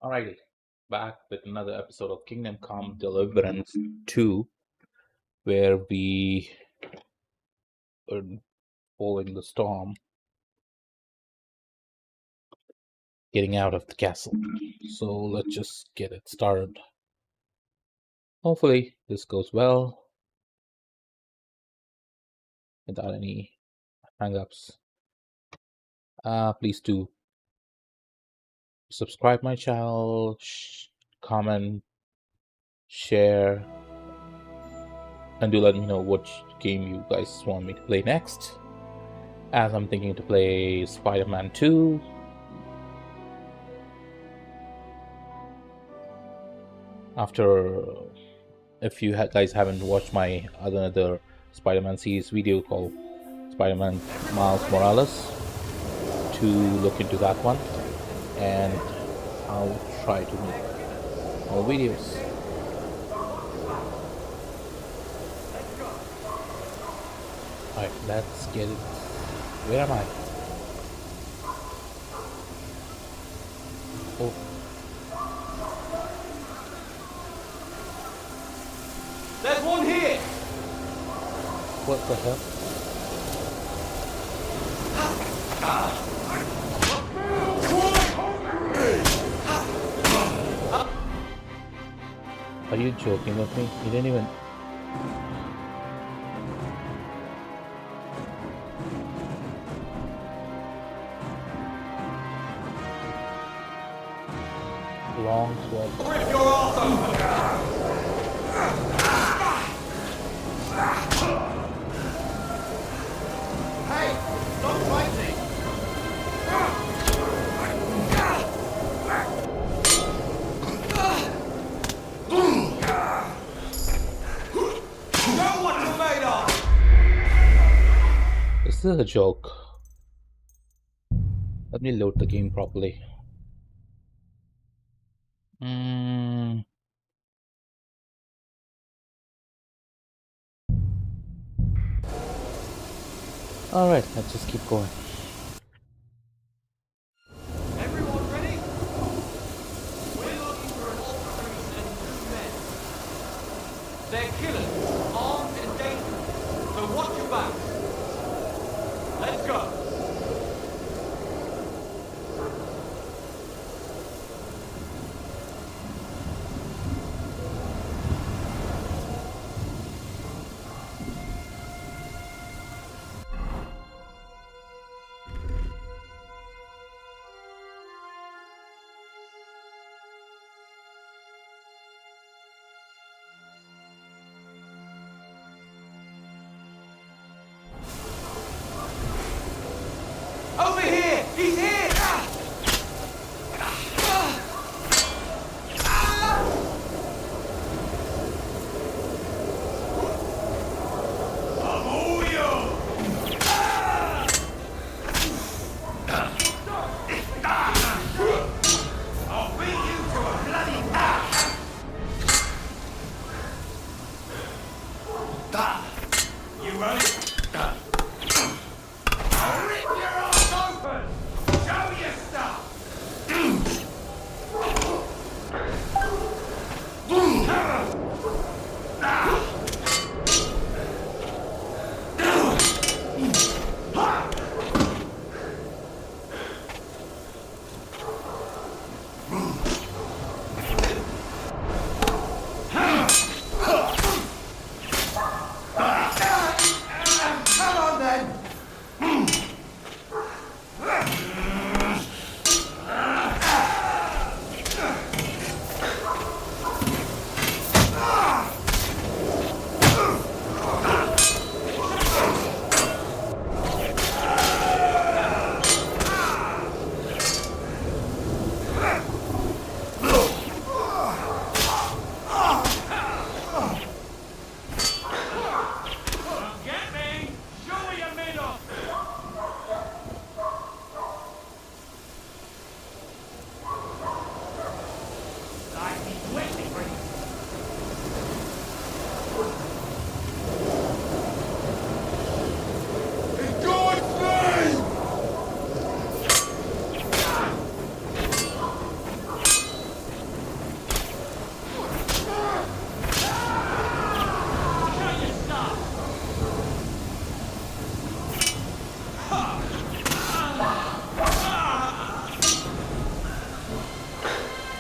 Alrighty, back with another episode of Kingdom Come Deliverance 2, where we are following the storm, getting out of the castle. So let's just get it started. Hopefully, this goes well without any hang-ups. Please do subscribe my channel, comment, share, and do let me know what game you guys want me to play next. As I'm thinking to play Spider-Man 2. After, if you guys haven't watched my another Spider-Man series video called Spider-Man Miles Morales, to look into that one, and I'll try to make more videos. Alright, let's get it. Where am I? Oh. There's one here! What the hell? Are you joking with me? He didn't even... Long sword. Rip your arse open! Hey! Stop fighting! Know what you're made of! This is a joke. Let me load the game properly. Alright, let's just keep going. Everyone ready? We're looking for an officer and 2 men. They're killers, armed and dangerous. So watch your back. Let's go. Over here! He's here! I'm all yours! I'll beat you to a bloody pulp! You ready? I'll rip your ass open! Show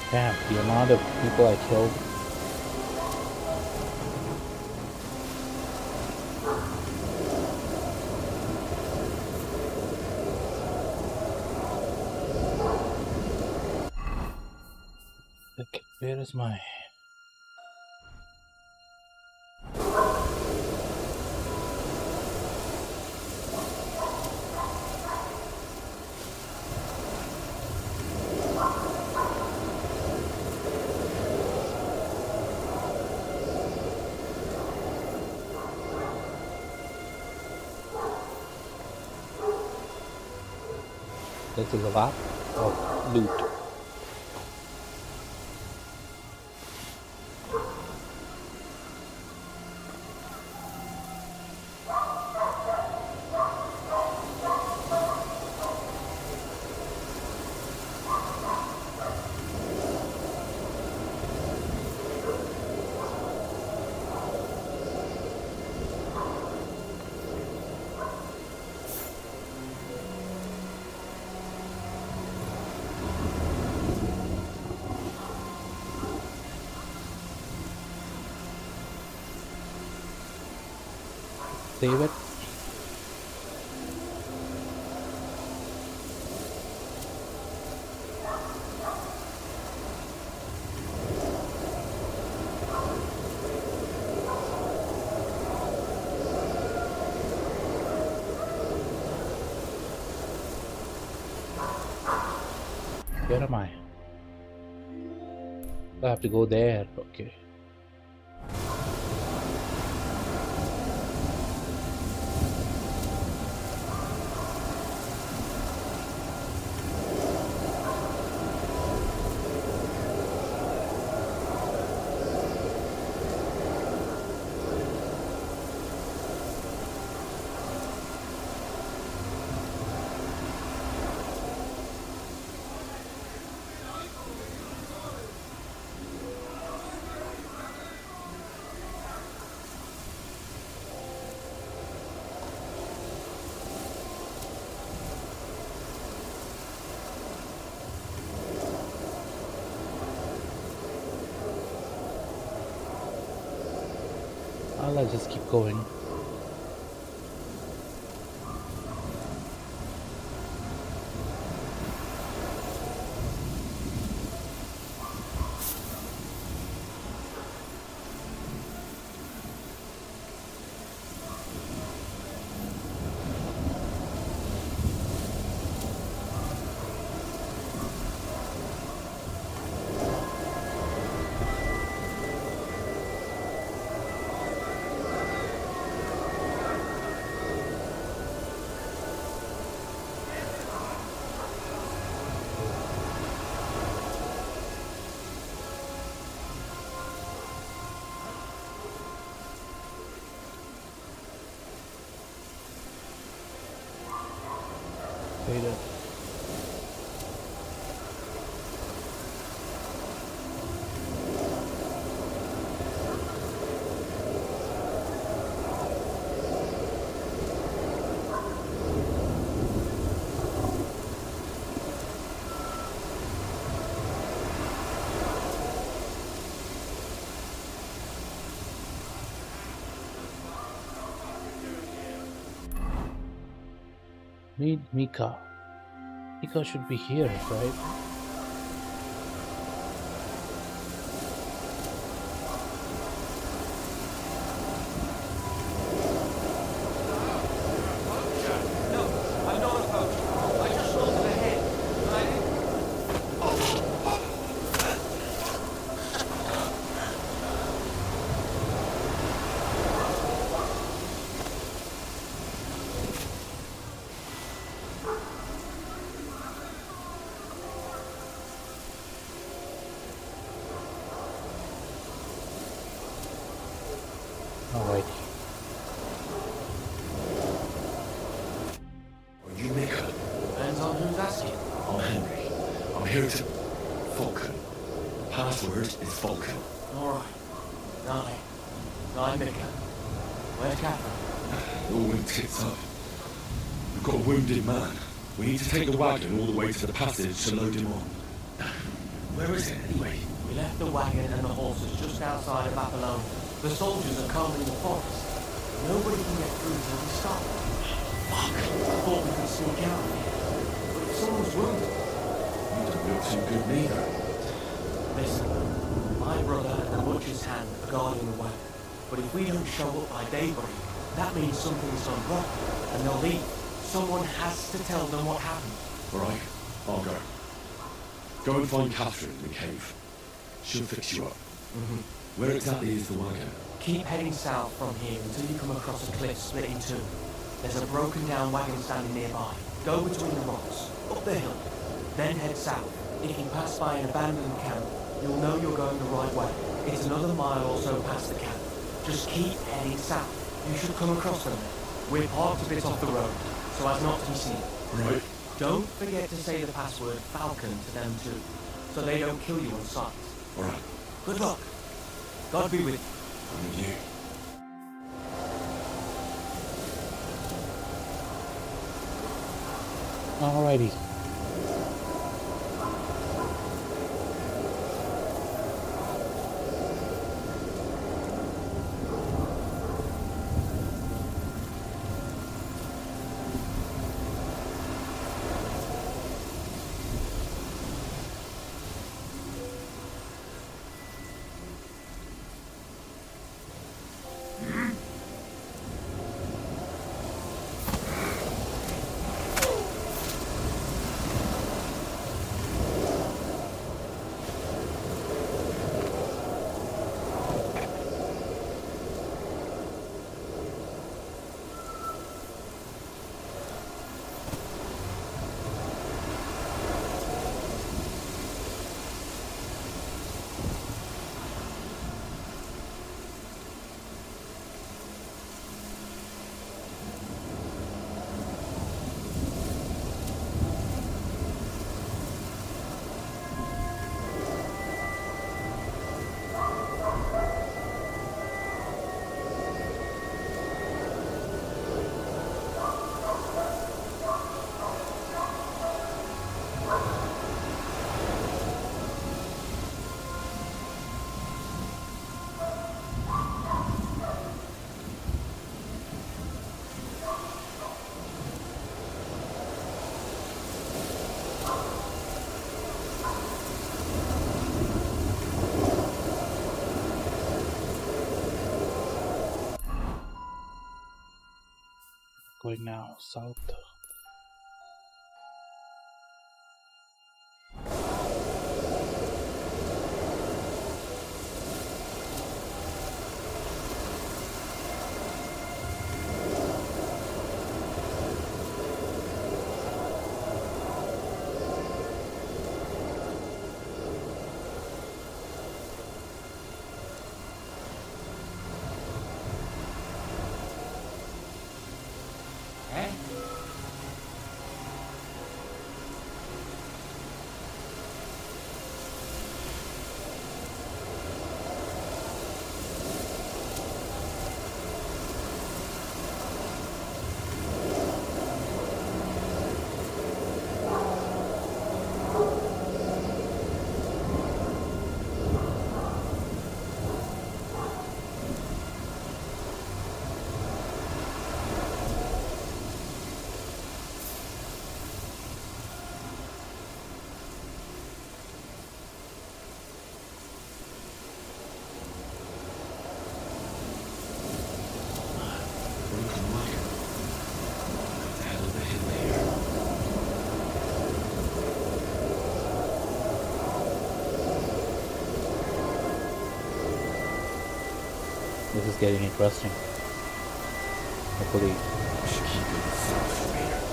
Damn, the amount of people I killed. Okay, where is my... This is a lot of loot. Save it. Where am I? I have to go there. Okay. I'll just keep going. Later. Meet Mika. Mika should be here, right? No, I'm not a poacher. I just spotted a head. And I didn't... Alright. Are you Mika? Depends on who's asking. I'm Henry. I'm here to... Falcon. Password is Falcon. Alright. I'm Mika. Where's Catherine? It all went tits up. We've got a wounded man. We need to take the wagon all the way to the passage to load him on. Where is it anyway? We left the wagon and the horses just outside of Apollonia. The soldiers are combing the forest. Nobody can get through till we stop. Fuck. I thought we could sneak out of here. But if someone's wounded... You don't look too good neither. Listen, my brother and the butcher's hand are guarding the wagon. But if we don't show up by daybreak, that means something's gone wrong, and they'll leave. Someone has to tell them what happened. All right, I'll go. Go and find Catherine in the cave. She'll fix you up. Where exactly is the wagon? Keep heading south from here until you come across a cliff split in two. There's a broken down wagon standing nearby. Go between the rocks, up the hill, then head south. If you pass by an abandoned camp, you'll know you're going the right way. It's another mile or so past the camp. Just keep heading south. You should come across them there. We're parked a bit off the road, so as not to be seen. Right. Don't forget to say the password Falcon to them too, so they don't kill you on sight. All right. Good luck. God be with you. I'm with you. Alrighty. Going now south. Eh? Broken wagon. What the hell of a hill here? This is getting interesting. Hopefully, We should keep going south from here.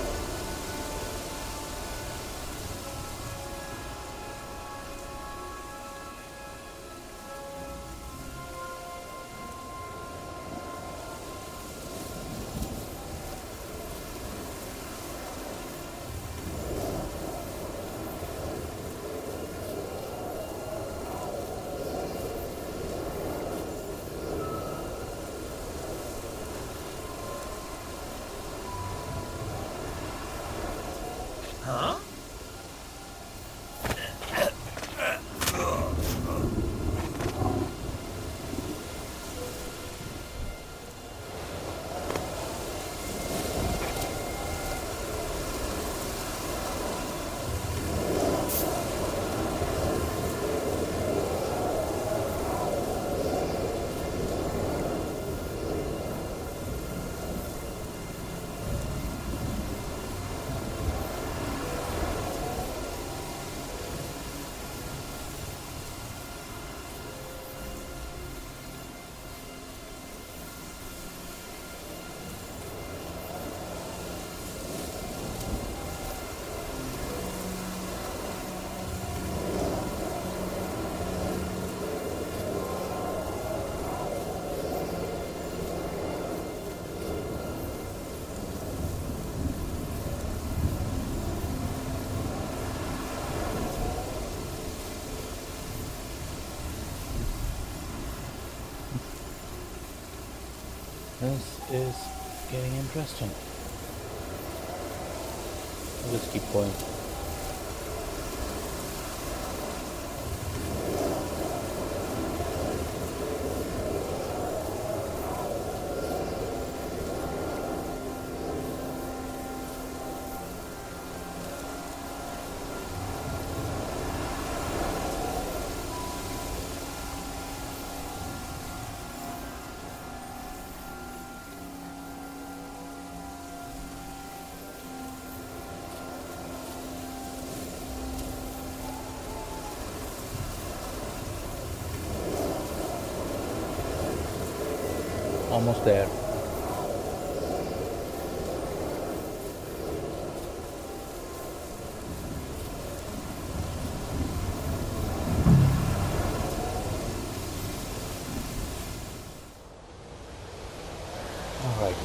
Huh? This is getting interesting. I'll just keep going. Almost there. All right.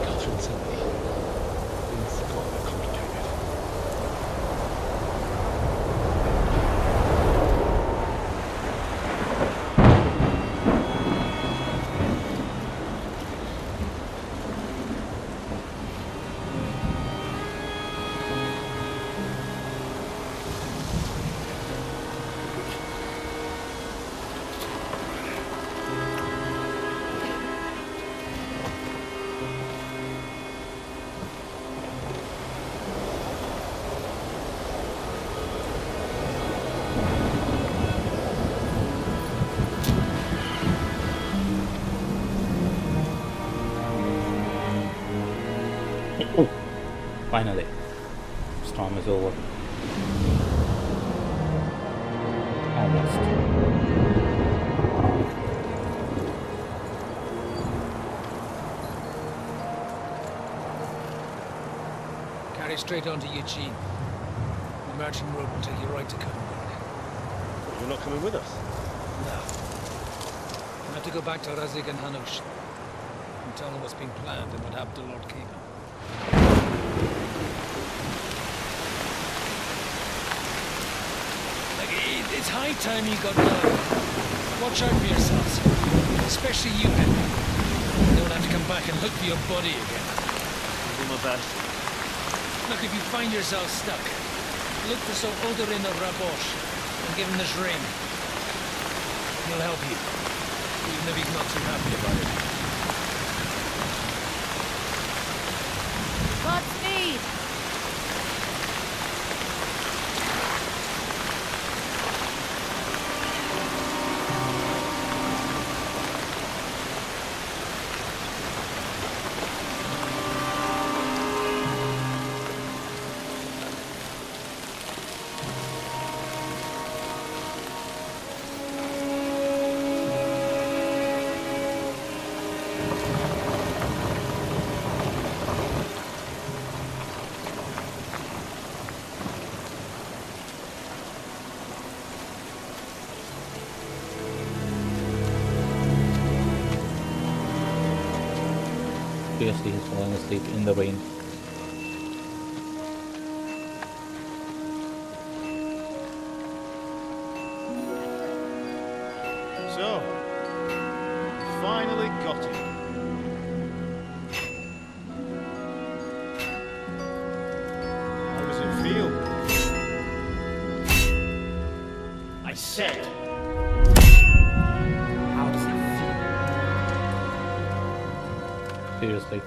Catherine sent me. Things got a bit complicated. Finally, storm is over. Almost. Carry straight on to Eugene. The marching road will take you right to Copenhagen. You're not coming with us? No. I have to go back to Razik and Hanush and tell them what's been planned and what happened to Lord Keegan. It's high time you got going. Watch out for yourselves. Especially you, Henry. You don't have to come back and look for your body again. I'll do my best. Look, if you find yourself stuck, look for Sir Odorin of Rabosh and give him this ring. He'll help you, even if he's not too happy about it. Godspeed! Seriously, he's falling asleep in the rain. So, finally got it. How does it feel? I said, how does it feel? Seriously.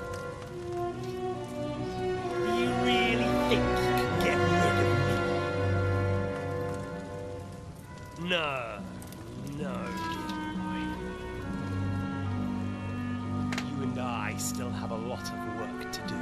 Do you really think you can get rid of me? No, Gilroy. You and I still have a lot of work to do.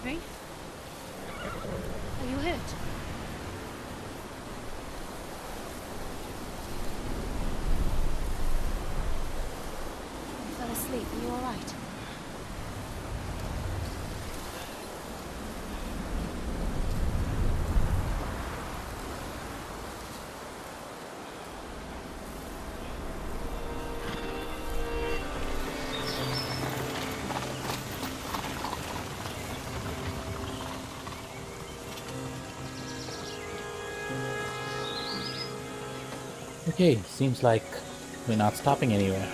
Henry? Are you hurt? You fell asleep. Are you alright? Okay, seems like we're not stopping anywhere.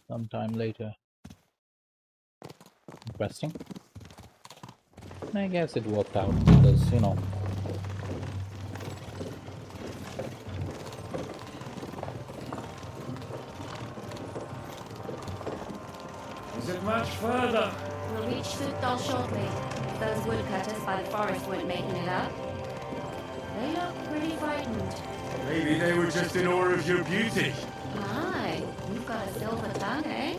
Sometime later. Interesting. I guess it worked out because, Is it much further? We'll reach Sutdal shortly. If those woodcutters by the forest weren't making it up. They look pretty frightened. Maybe they were just in awe of your beauty. My, you've got a silver tongue, eh?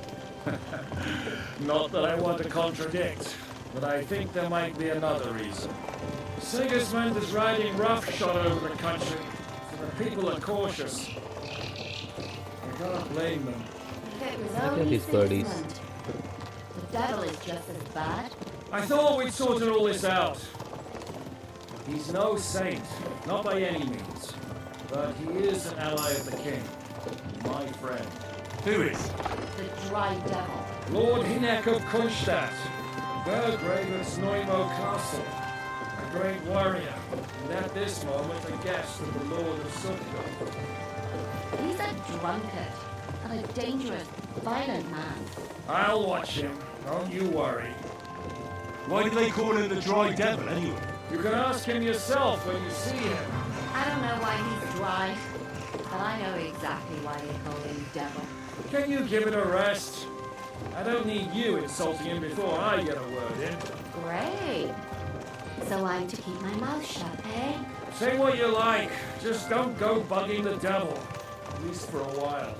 Not that I want to contradict, but I think there might be another reason. Sigismund is riding roughshod over the country, so the people are cautious. I can't blame them. If it was at only his birdies. Sigismund. The devil is just as bad. I thought we'd sorted all this out. He's no saint, not by any means, but he is an ally of the king, my friend. Who is? The dry devil. Lord Hinek of Kunstadt, Burgrave of Snoimo Castle, a great warrior, and at this moment a guest of the Lord of Sutko. He's a drunkard and a dangerous, violent man. I'll watch him, don't you worry. Why do they call him the Dry Devil anyway? You can ask him yourself when you see him. I don't know why he's dry, but I know exactly why they call him devil. Can you give it a rest? I don't need you insulting him before I get a word in. Great. So I'm to keep my mouth shut, eh? Say what you like, just don't go bugging the devil. At least for a while.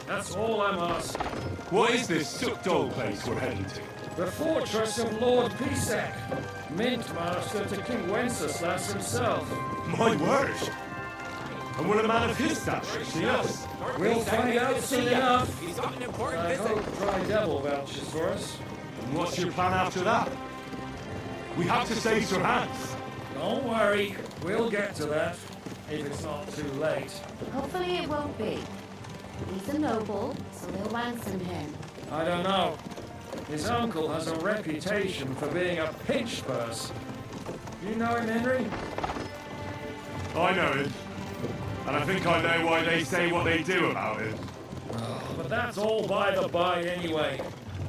That's all I'm asking. What is this Sukdol place we're heading to? The fortress of Lord Pisek, Mint Master to King Wenceslas himself. My word! And will a man of his stature see us? We'll find out soon enough. He's got an important I visit. hope Dry Devil vouches for us. And what's your plan after that? We have to save Sir Hans. Don't worry, we'll get to that, if it's not too late. Hopefully it won't be. He's a noble, so they'll ransom him. I don't know. His uncle has a reputation for being a pinch purse. You know him, Henry? I know him. And I think I know why they say what they do about it. But that's all by the by anyway.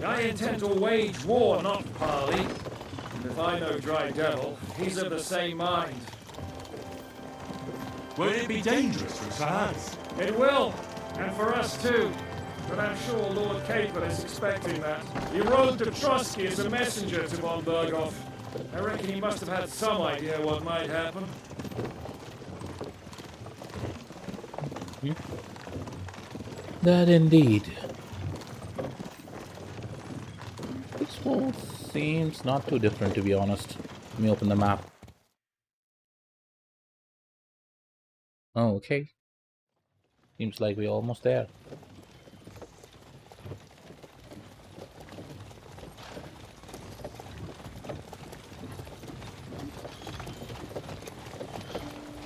I intend to wage war, not parley. And if I know Dry Devil, he's of the same mind. Won't it be dangerous for Sir Hans? It will, and for us too. But I'm sure Lord Capon is expecting that. He rode to Trotsky as a messenger to von Berghoff. I reckon he must have had some idea what might happen. That indeed. This wall seems not too different, to be honest. Let me open the map. Oh, okay. Seems like we're almost there.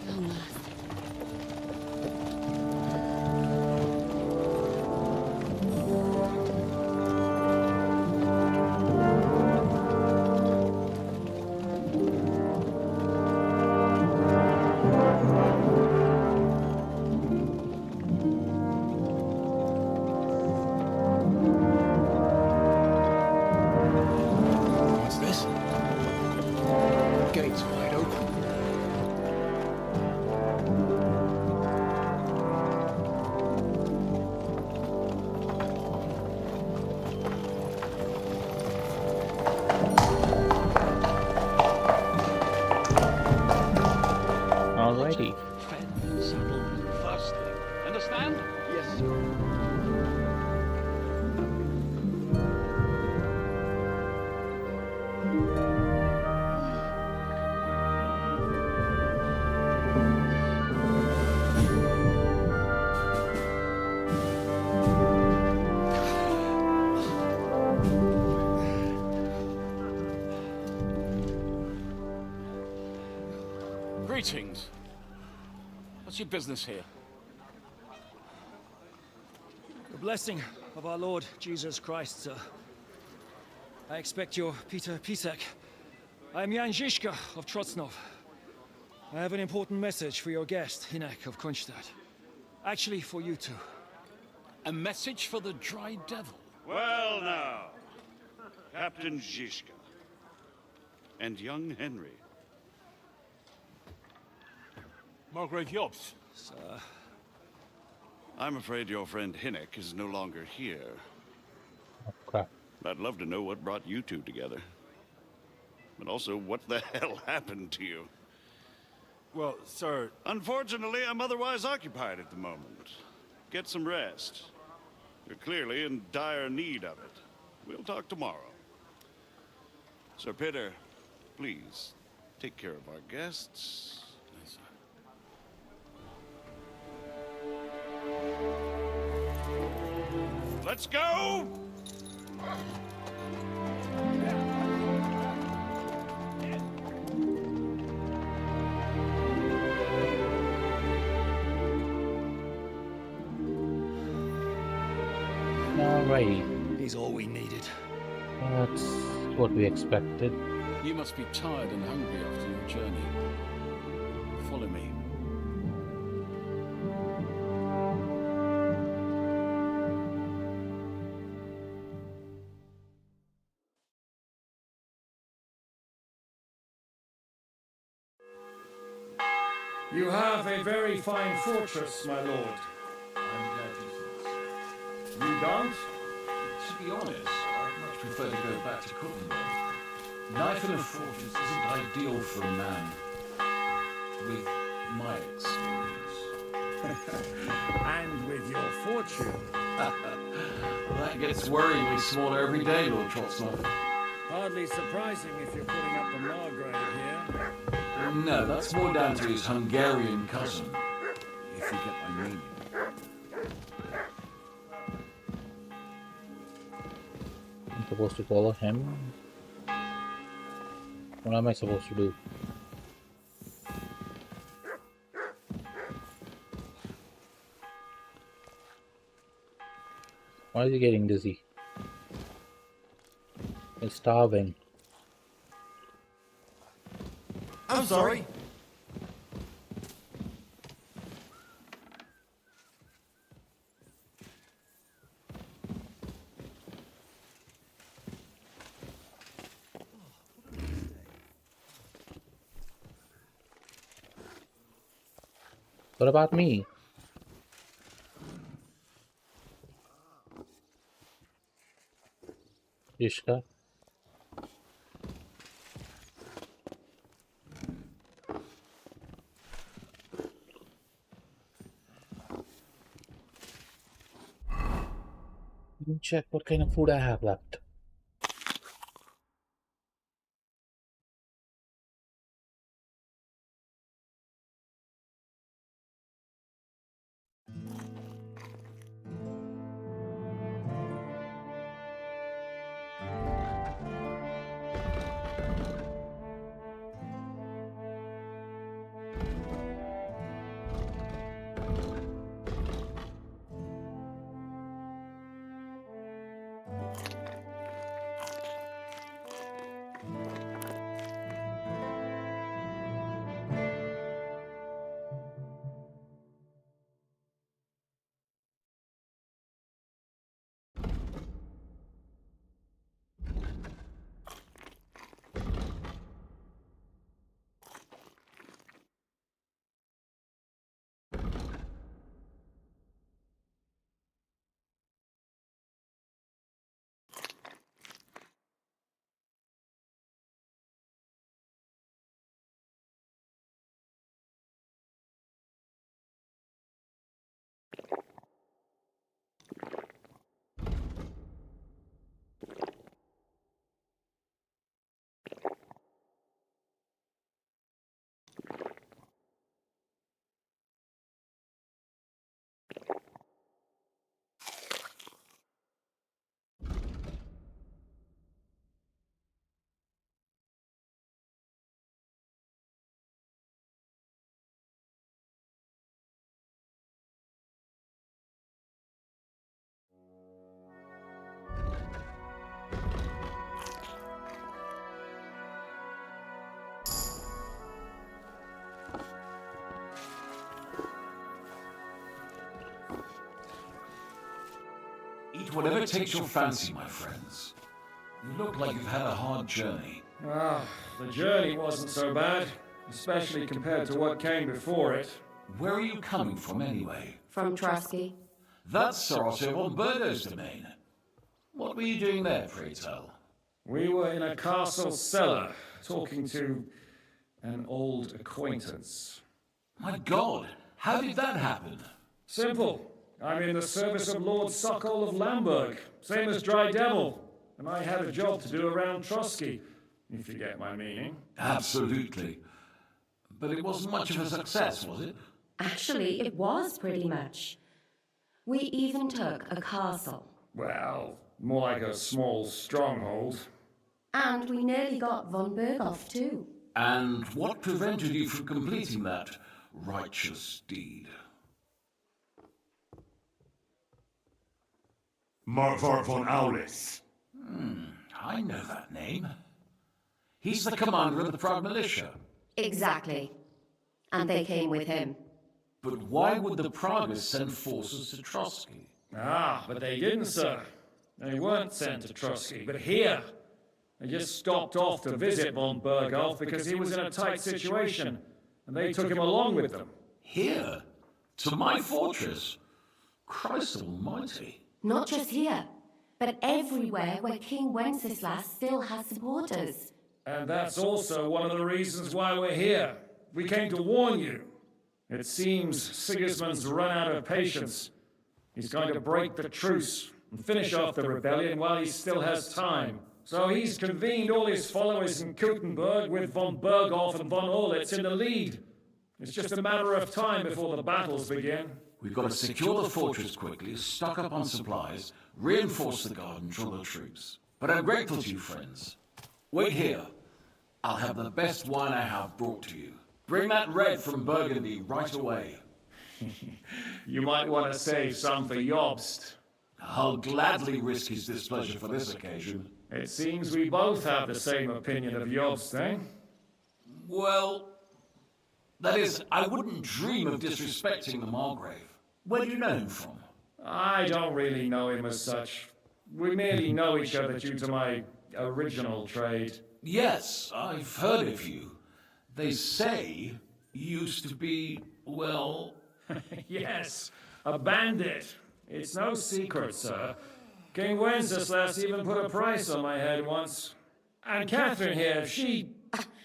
Long last. What's this? Gates wide open. Alrighty. Tread subtle firstly. Understand? Yes, sir. Greetings. What's your business here? The blessing of our Lord Jesus Christ, sir. I expect you're Peter Pisek. I am Jan Žižka of Trocnov. I have an important message for your guest, Hinek of Kunstadt. Actually, for you two. A message for the Dry Devil? Well now, Captain Žižka and young Henry. Margaret Jobs. Sir. I'm afraid your friend Hinek is no longer here. Oh, crap. I'd love to know what brought you two together. But also, what the hell happened to you? Well, sir, Unfortunately, I'm otherwise occupied at the moment. Get some rest. You're clearly in dire need of it. We'll talk tomorrow. Sir Peter, please, take care of our guests. Yes, sir. Let's go! Alrighty. He's all we needed. That's what we expected. You must be tired and hungry after your journey. Follow me. You have a very fine fortress, my lord. I'm glad you think. You don't? To be honest, I'd much prefer to go back to Kuttenberg. Life in a fortress isn't ideal for a man. With my experience. And with your fortune. That gets worryingly smaller every day, Lord Trotsnov. Hardly surprising if you're putting up the Margrave here. No, that's more down to his Hungarian cousin, if you get my meaning. I'm supposed to follow him. What am I supposed to do? Why is he getting dizzy? He's starving. I'm sorry. What about me? Ishka? Let me check what kind of food I have left. But whatever takes your fancy, my friends. You look like you've had a hard journey. Ah, the journey wasn't so bad, especially compared to what came before it. Where are you coming from, anyway? From Trusky. That's Sir Otto von Burgo's domain. What were you doing there, pray tell? We were in a castle cellar, talking to an old acquaintance. My God, how did that happen? Simple. I'm in the service of Lord Sokol of Lamberg, same as Dry Devil, and I had a job to do around Trusky, if you get my meaning. Absolutely. But it wasn't much of a success, was it? Actually, it was pretty much. We even took a castle. Well, more like a small stronghold. And we nearly got von Berghoff too. And what prevented you from completing that righteous deed? Markvar von Aulis. I know that name. He's the commander of the Prague militia. Exactly. And they came with him. But why would the Praguers send forces to Trotsky? Ah, but they didn't, sir. They weren't sent to Trusky, but here. They just stopped off to visit von Berghoff because he was in a tight situation, and they took him along with them. Here? To my fortress? Christ almighty. Not just here, but everywhere where King Wenceslas still has supporters. And that's also one of the reasons why we're here. We came to warn you. It seems Sigismund's run out of patience. He's going to break the truce and finish off the rebellion while he still has time. So he's convened all his followers in Kuttenberg with von Berghoff and von Orlitz in the lead. It's just a matter of time before the battles begin. We've got to secure the fortress quickly, stock up on supplies, reinforce the guard and drill the troops. But I'm grateful to you, friends. Wait here. I'll have the best wine I have brought to you. Bring that red from Burgundy right away. You might want to save some for Jobst. I'll gladly risk his displeasure for this occasion. It seems we both have the same opinion of Jobst, eh? Well, that is, I wouldn't dream of disrespecting the Margrave. Where do you know him from? I don't really know him as such. We merely know each other due to my original trade. Yes, I've heard of you. They say you used to be, well... Yes, a bandit. It's no secret, sir. King Wenceslas even put a price on my head once. And Catherine here,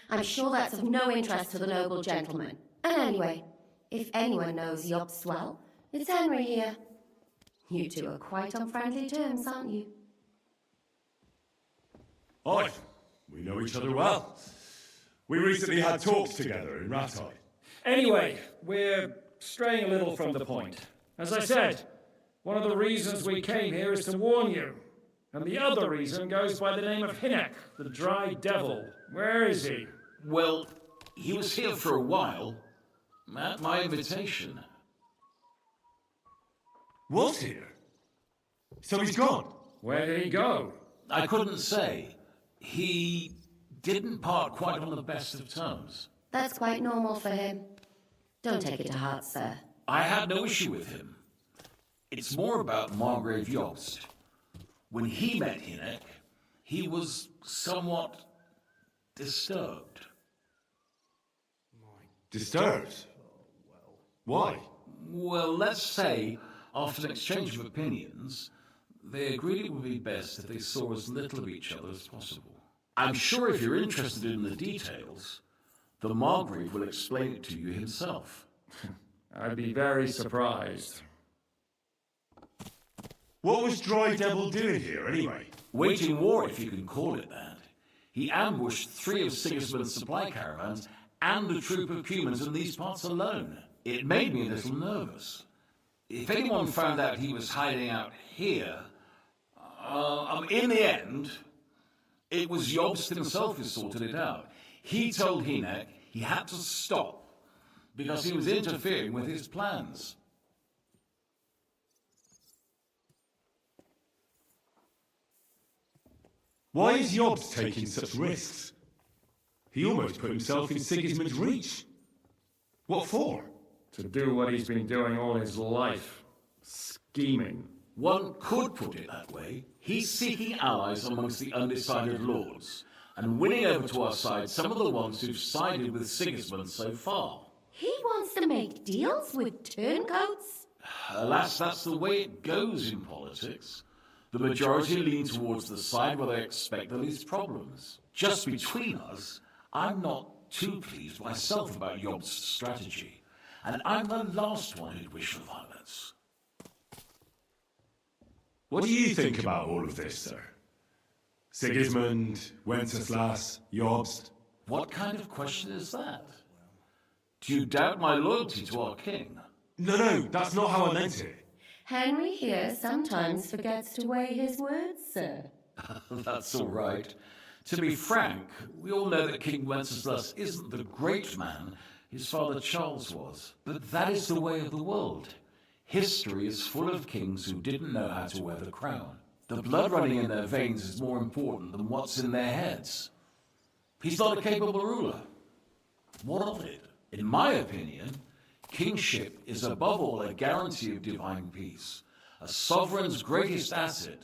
I'm sure that's of no interest to the noble gentleman. And anyway, if anyone knows Jobst well, it's Henry here. You two are quite on friendly terms, aren't you? Aye, we know each other well. We recently had talks together in Rattay. Anyway, we're straying a little from the point. As I said, one of the reasons we came here is to warn you. And the other reason goes by the name of Hinek, the Dry Devil. Where is he? Well, he was here for a while, at my invitation. Was here? So he's gone? Where did he go? I couldn't say. He didn't part quite on the best of terms. That's quite normal for him. Don't take it to heart, sir. I had no issue with him. It's more about Margrave Jobst. When he met Hinek, he was somewhat disturbed. Disturbed? Why? Well, let's say, after an exchange of opinions, they agreed it would be best if they saw as little of each other as possible. I'm sure if you're interested in the details, the Margrave will explain it to you himself. I'd be very surprised. What was Dry Devil doing here, anyway? Waging war, if you can call it that. He ambushed 3 of Sigismund's supply caravans and a troop of Cumans in these parts alone. It made me a little nervous. If anyone found out he was hiding out here, in the end, it was Jobst himself who sorted it out. He told Hinek he had to stop because he was interfering with his plans. Why is Jobst taking such risks? He almost put himself in Sigismund's reach. What for? To do what he's been doing all his life. Scheming. One could put it that way. He's seeking allies amongst the undecided lords, and winning over to our side some of the ones who've sided with Sigismund so far. He wants to make deals with turncoats? Alas, that's the way it goes in politics. The majority lean towards the side where they expect the least problems. Just between us, I'm not too pleased myself about Job's strategy, and I'm the last one who'd wish for violence. What do you think about all of this, sir? Sigismund, Wenceslas, Jobst? What kind of question is that? Do you doubt my loyalty to our king? No, that's not how I meant it. Henry here sometimes forgets to weigh his words, sir. That's all right. To be frank, we all know that King Wenceslas isn't the great man his father Charles was. But that is the way of the world. History is full of kings who didn't know how to wear the crown. The blood running in their veins is more important than what's in their heads. He's not a capable ruler. What of it? In my opinion, kingship is above all a guarantee of divine peace. A sovereign's greatest asset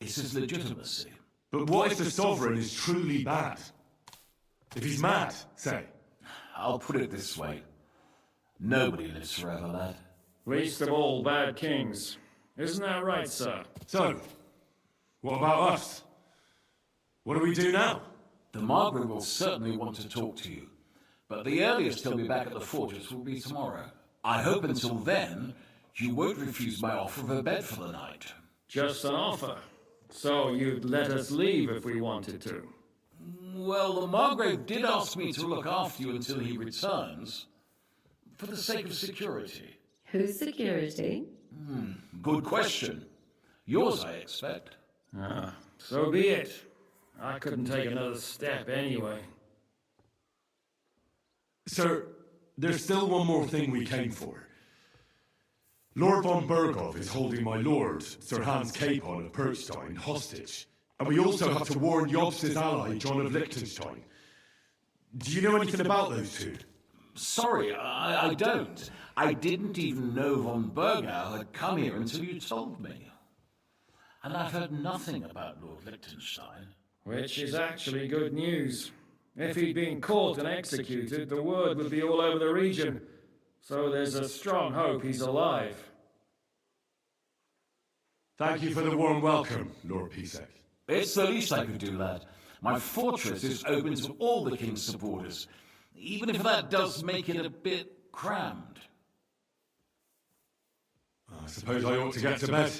is his legitimacy. But what if the sovereign is truly bad? If he's mad, say. I'll put it this way. Nobody lives forever, lad. Least of all bad kings. Isn't that right, sir? So, what about us? What do we do now? The Margrave will certainly want to talk to you, but the earliest he'll be back at the fortress will be tomorrow. I hope until then, you won't refuse my offer of a bed for the night. Just an offer. So you'd let us leave if we wanted to? Well, the Margrave did ask me to look after you until he returns, for the sake of security. Whose security? Good question. Yours, I expect. So be it. I couldn't take another step anyway. Sir, there's still one more thing we came for. Lord von Berghoff is holding my lord, Sir Hans Capon of Perchstein, hostage. And we also have to warn Jobst's ally, John of Liechtenstein. Do you know anything about those two? Sorry, I don't. I didn't even know von Bergau had come here until you told me. And I've heard nothing about Lord Liechtenstein. Which is actually good news. If he'd been caught and executed, the word would be all over the region. So there's a strong hope he's alive. Thank you for the warm welcome, Lord Pisek. It's the least I could do, lad. My fortress is open to all the king's supporters, even if that does make it a bit crammed. I suppose I ought to get to bed.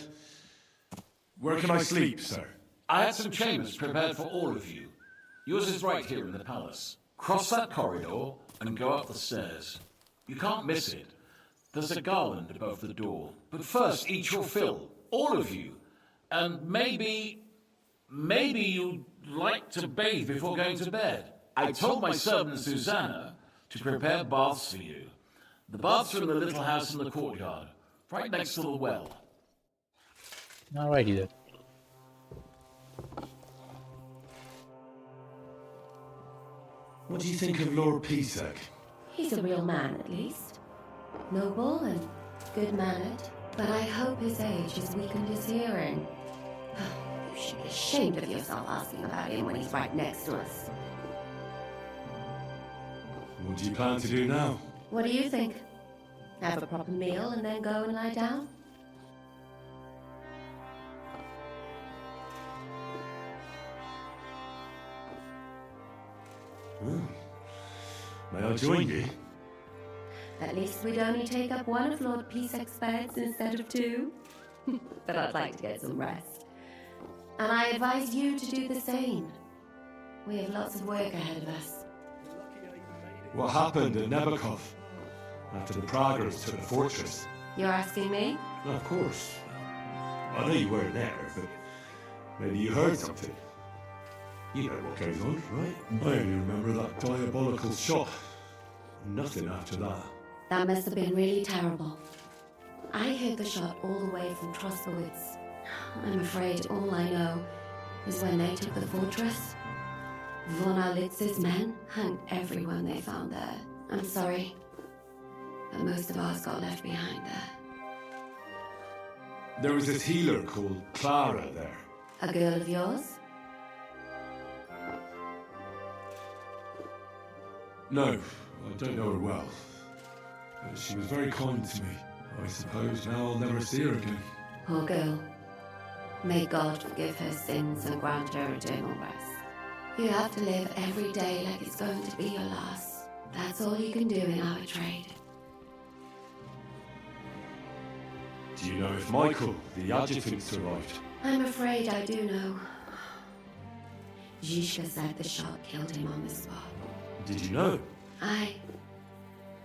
Where can I sleep, sir? I had some chambers prepared for all of you. Yours is right here in the palace. Cross that corridor and go up the stairs. You can't miss it. There's a garland above the door. But first, eat your fill, all of you. And maybe you'd like to bathe before going to bed. I told my servant Susanna to prepare baths for you. The baths are in the little house in the courtyard, right next to the well. Alrighty then. What do you think of Lord Pisek? He's a real man, at least. Noble and good-mannered. But I hope his age has weakened his hearing. You should be ashamed of yourself asking about him when he's right next to us. What do you plan to do now? What do you think? Have a proper meal and then go and lie down? May I join you? At least we'd only take up one of Lord Pisek's beds instead of two. But I'd like to get some rest. And I advise you to do the same. We have lots of work ahead of us. What happened at Nebakov after the Praggers took the fortress? You're asking me? Of course. I know you weren't there, but maybe you heard something. You know what goes on, right? I only remember that diabolical shot. Nothing after that. That must have been really terrible. I heard the shot all the way from Troskowitz. I'm afraid all I know is when they took the fortress, von Alitz's men hung everyone they found there. I'm sorry, but most of ours got left behind there. There was this healer called Clara there. A girl of yours? No, I don't know her well. But she was very kind to me. I suppose now I'll never see her again. Poor girl. May God forgive her sins and grant her eternal rest. You have to live every day like it's going to be your last. That's all you can do in our trade. Do you know if Michael, the adjutant, survived? I'm afraid I do know. Zhishka said the shot killed him on the spot. Did you know? Aye.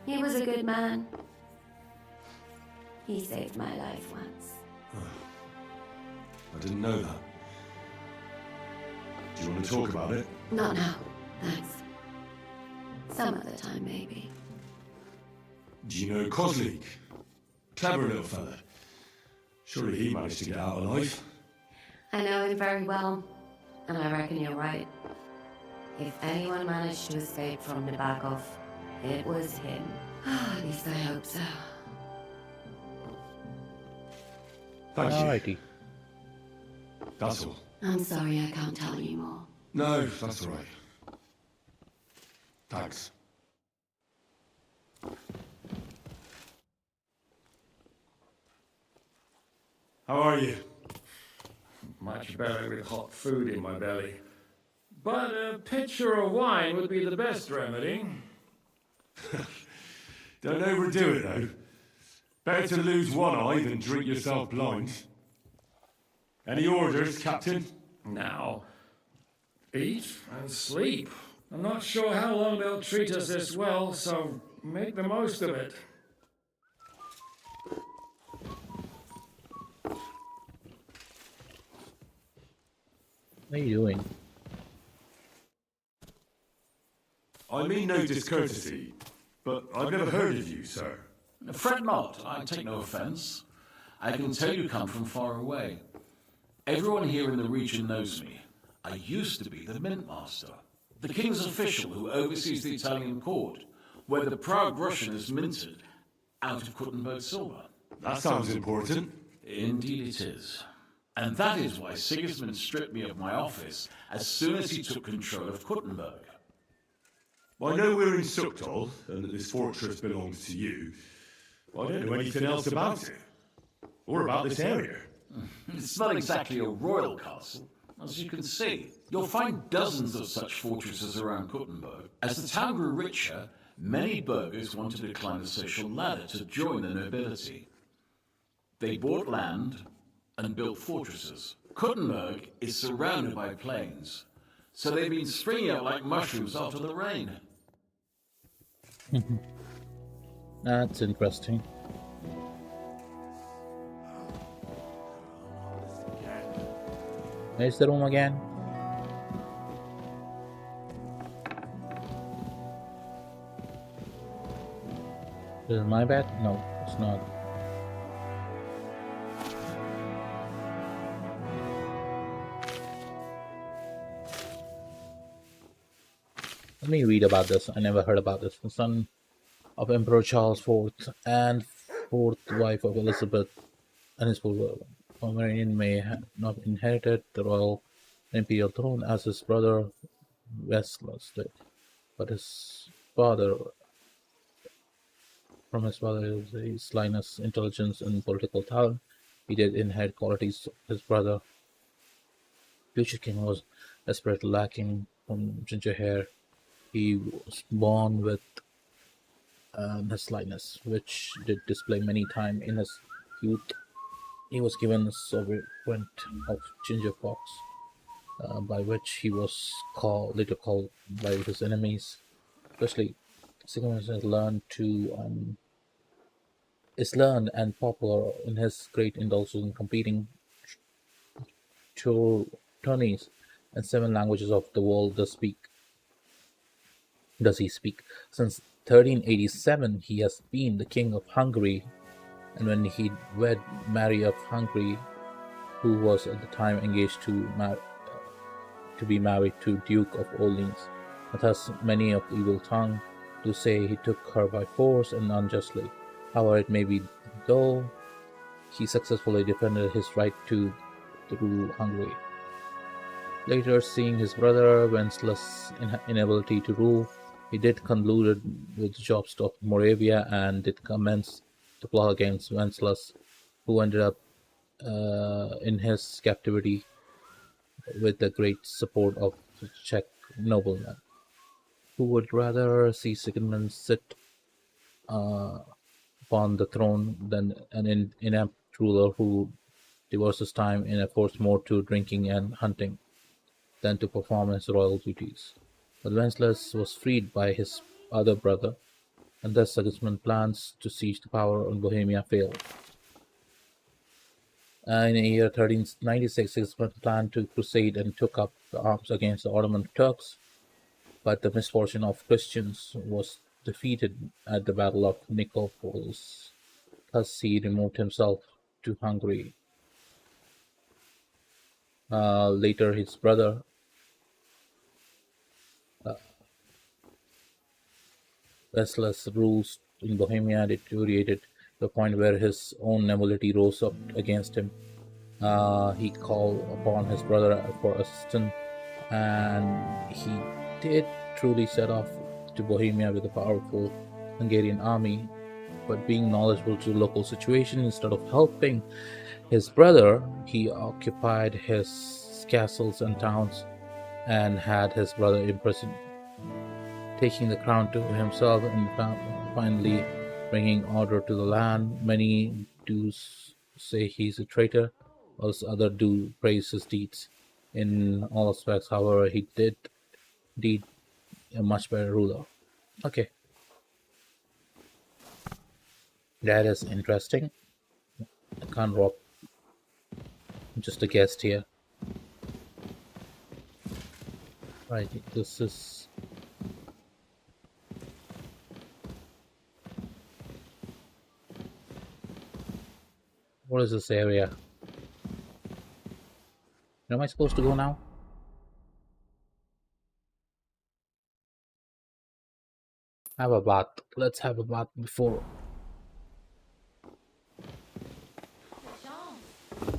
He was a good man. He saved my life once. I didn't know that. Do you want to talk about it? Not now, thanks. Some other time, maybe. Do you know Kozlik? Clever little fella. Surely he managed to get out alive. I know him very well, and I reckon you're right. If anyone managed to escape from Nabokov, it was him. At least I hope so. Thank you. Alrighty. That's all. I'm sorry I can't tell you more. No, that's all right. Thanks. How are you? Much better with hot food in my belly. But a pitcher of wine would be the best remedy. Don't overdo it, though. Better to lose one eye than drink yourself blind. Any orders, Captain? Now, eat and sleep. I'm not sure how long they'll treat us this well, so make the most of it. What are you doing? I mean no discourtesy, but I've never heard of you, sir. Fret not, I take no offence. I can tell you come from far away. Everyone here in the region knows me. I used to be the Mint Master, the king's official who oversees the Italian court, where the proud Russian is minted out of Kuttenberg silver. That sounds important. Indeed it is. And that is why Sigismund stripped me of my office as soon as he took control of Kuttenberg. I know we're in Suktal, and that this fortress belongs to you. But I don't know anything else about it. Or about this area. It's not exactly a royal castle, as you can see. You'll find dozens of such fortresses around Kuttenberg. As the town grew richer, many burghers wanted to climb the social ladder to join the nobility. They bought land and built fortresses. Kuttenberg is surrounded by plains, so they've been springing up like mushrooms after the rain. That's interesting. Where's the room again? Is it my bed? No, it's not. Let me read about this. I never heard about this. The son of Emperor Charles IV and fourth wife of Elizabeth and his Pomeranian may not inherited the royal imperial throne as his brother Weslus did, but from his father, his slyness, intelligence, and political talent, he did inherit qualities of his brother. Future king was desperately lacking from ginger hair. He was born with his slyness, which did display many times in his youth. He was given a sobriquet of Ginger Fox, by which he was later called by his enemies. Especially, Sigmund is learned and popular in his great indulgence in competing tourneys in 7 languages of the world. Does he speak? Since 1387, he has been the king of Hungary, and when he wed Mary of Hungary, who was at the time engaged to be married to Duke of Orleans. And thus many of the evil tongue do say he took her by force and unjustly. However it may be, though he successfully defended his right to rule Hungary. Later, seeing his brother Wenceslaus' inability to rule, he did colluded with Jobst of Moravia and did commence the plot against Wenceslaus, who ended up in his captivity with the great support of the Czech noblemen, who would rather see Sigismund sit upon the throne than an inept ruler who devotes his time in efforts more to drinking and hunting than to perform his royal duties. But Wenceslas was freed by his other brother, and thus Sigismund's plans to seize the power in Bohemia failed. In the year 1396, Sigismund planned to crusade and took up arms against the Ottoman Turks, but the misfortune of Christians was defeated at the Battle of Nicopolis. Thus, he removed himself to Hungary. Later, his brother Wenceslas' rules in Bohemia deteriorated to the point where his own nobility rose up against him. He called upon his brother for assistance, and he did truly set off to Bohemia with a powerful Hungarian army. But being knowledgeable to the local situation, instead of helping his brother, he occupied his castles and towns and had his brother imprisoned, taking the crown to himself and finally bringing order to the land. Many do say he's a traitor, whilst others do praise his deeds. In all aspects, however, he did indeed a much better ruler. Okay, that is interesting. I can't rob. I'm just a guest here. Right, this is... What is this area? Where am I supposed to go now? Have a bath. Let's have a bath before...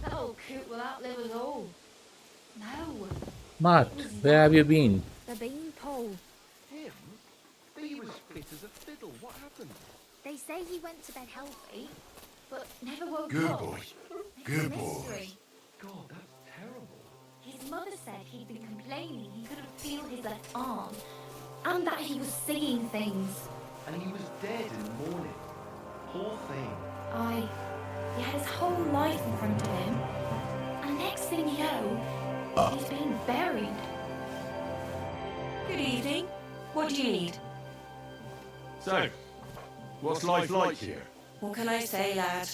That old coot will outlive us all. No. Matt, where have you been? The beanpole. Him? He was fit as a fiddle. What happened? They say he went to bed healthy, But never woke Good up. boy. It's Good a boy. mystery. God, that's terrible. His mother said he'd been complaining he couldn't feel his left arm, and that he was seeing things. And he was dead in the morning. Poor thing. He had his whole life in front of him, and next thing you know, he's being buried. Good evening. What do you need? So, what's life like here? What can I say, lad?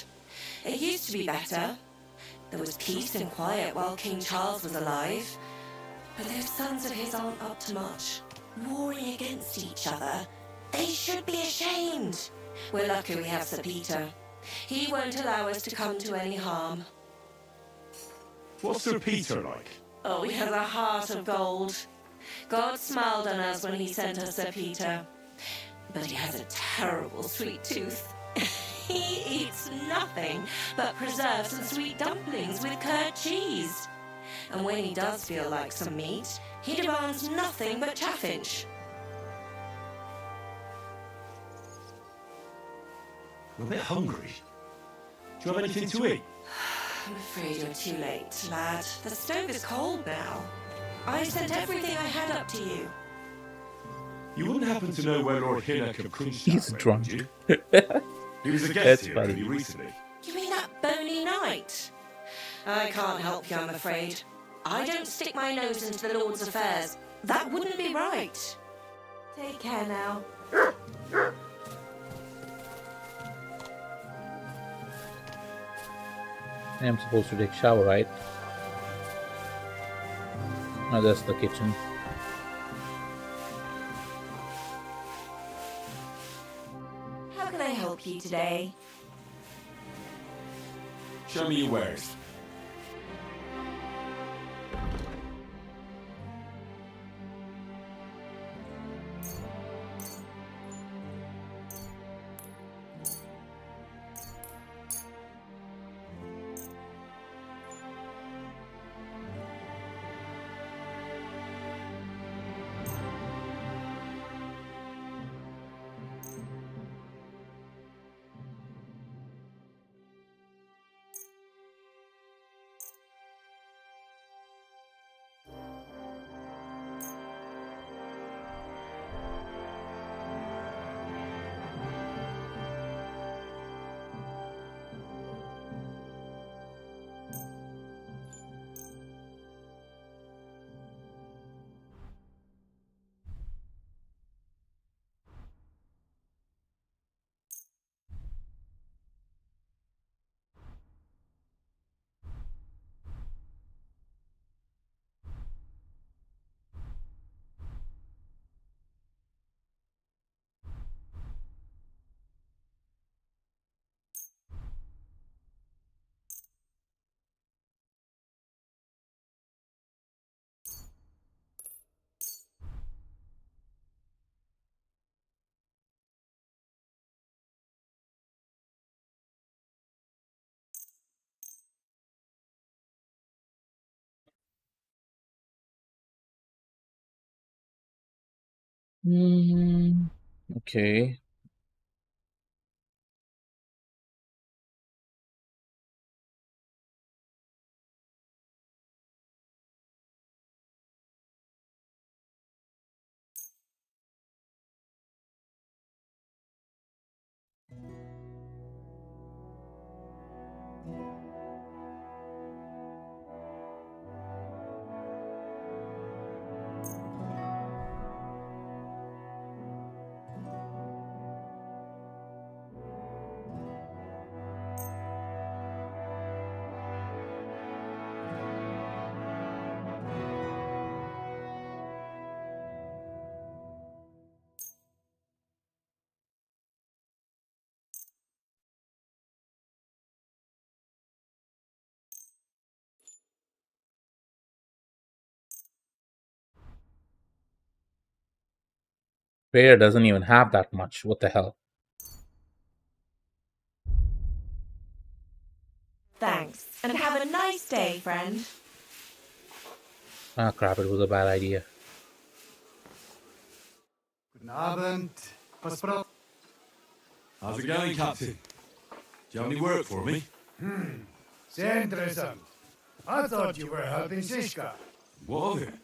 It used to be better. There was peace and quiet while King Charles was alive. But those sons of his aren't up to much. Warring against each other. They should be ashamed. We're lucky we have Sir Peter. He won't allow us to come to any harm. What's Sir Peter like? Oh, he has a heart of gold. God smiled on us when he sent us Sir Peter. But he has a terrible sweet tooth. He eats nothing but preserves and sweet dumplings with curd cheese. And when he does feel like some meat, he demands nothing but chaffinch. I'm a bit hungry. Do you have anything to eat? I'm afraid you're too late, lad. The stove is cold now. I sent everything I had up to you. You wouldn't happen to know where Lord Hinnock of Kronstadt He's went, drunk. would you? He was a guest That's here funny. pretty recently. You mean that bony knight? I can't help you, I'm afraid. I don't stick my nose into the Lord's affairs. That wouldn't be right. Take care now. I am supposed to take a shower, right? Oh, that's the kitchen. How can I help you today? Show me your wares. Mm, okay. Bear doesn't even have that much. What the hell? Thanks, and have a nice day, friend. Ah, crap, it was a bad idea. Guten Abend. How's it going, Captain? Do you have any work for me? Sehr interessant. I thought you were helping Siska. What of it?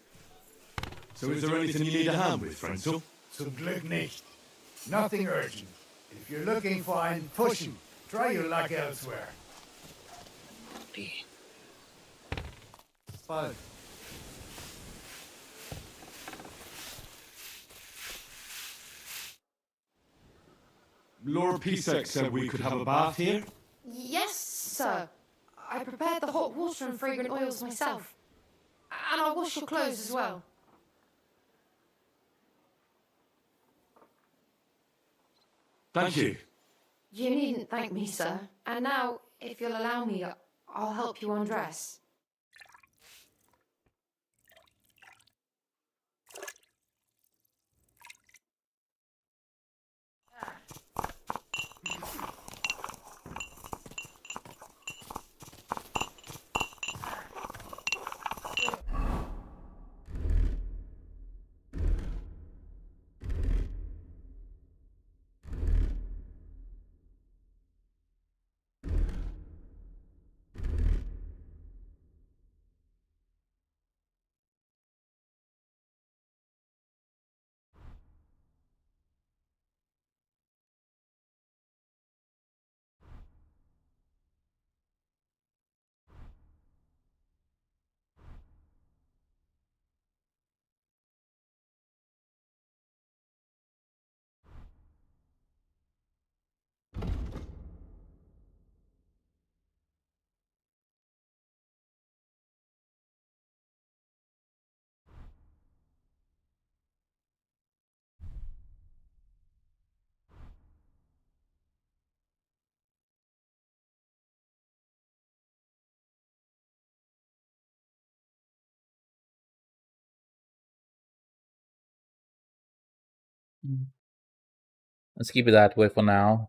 So is there anything you need a hand with, Frenzel? Zum Glück nicht. Nothing urgent. If you're looking for einen Pushen, try your luck elsewhere. Bye. Lord Pisek said we could have a bath here? Yes, sir. I prepared the hot water and fragrant oils myself. And I'll wash your clothes as well. Thank you. You needn't thank me, sir. And now, if you'll allow me, I'll help you undress. Let's keep it that way for now.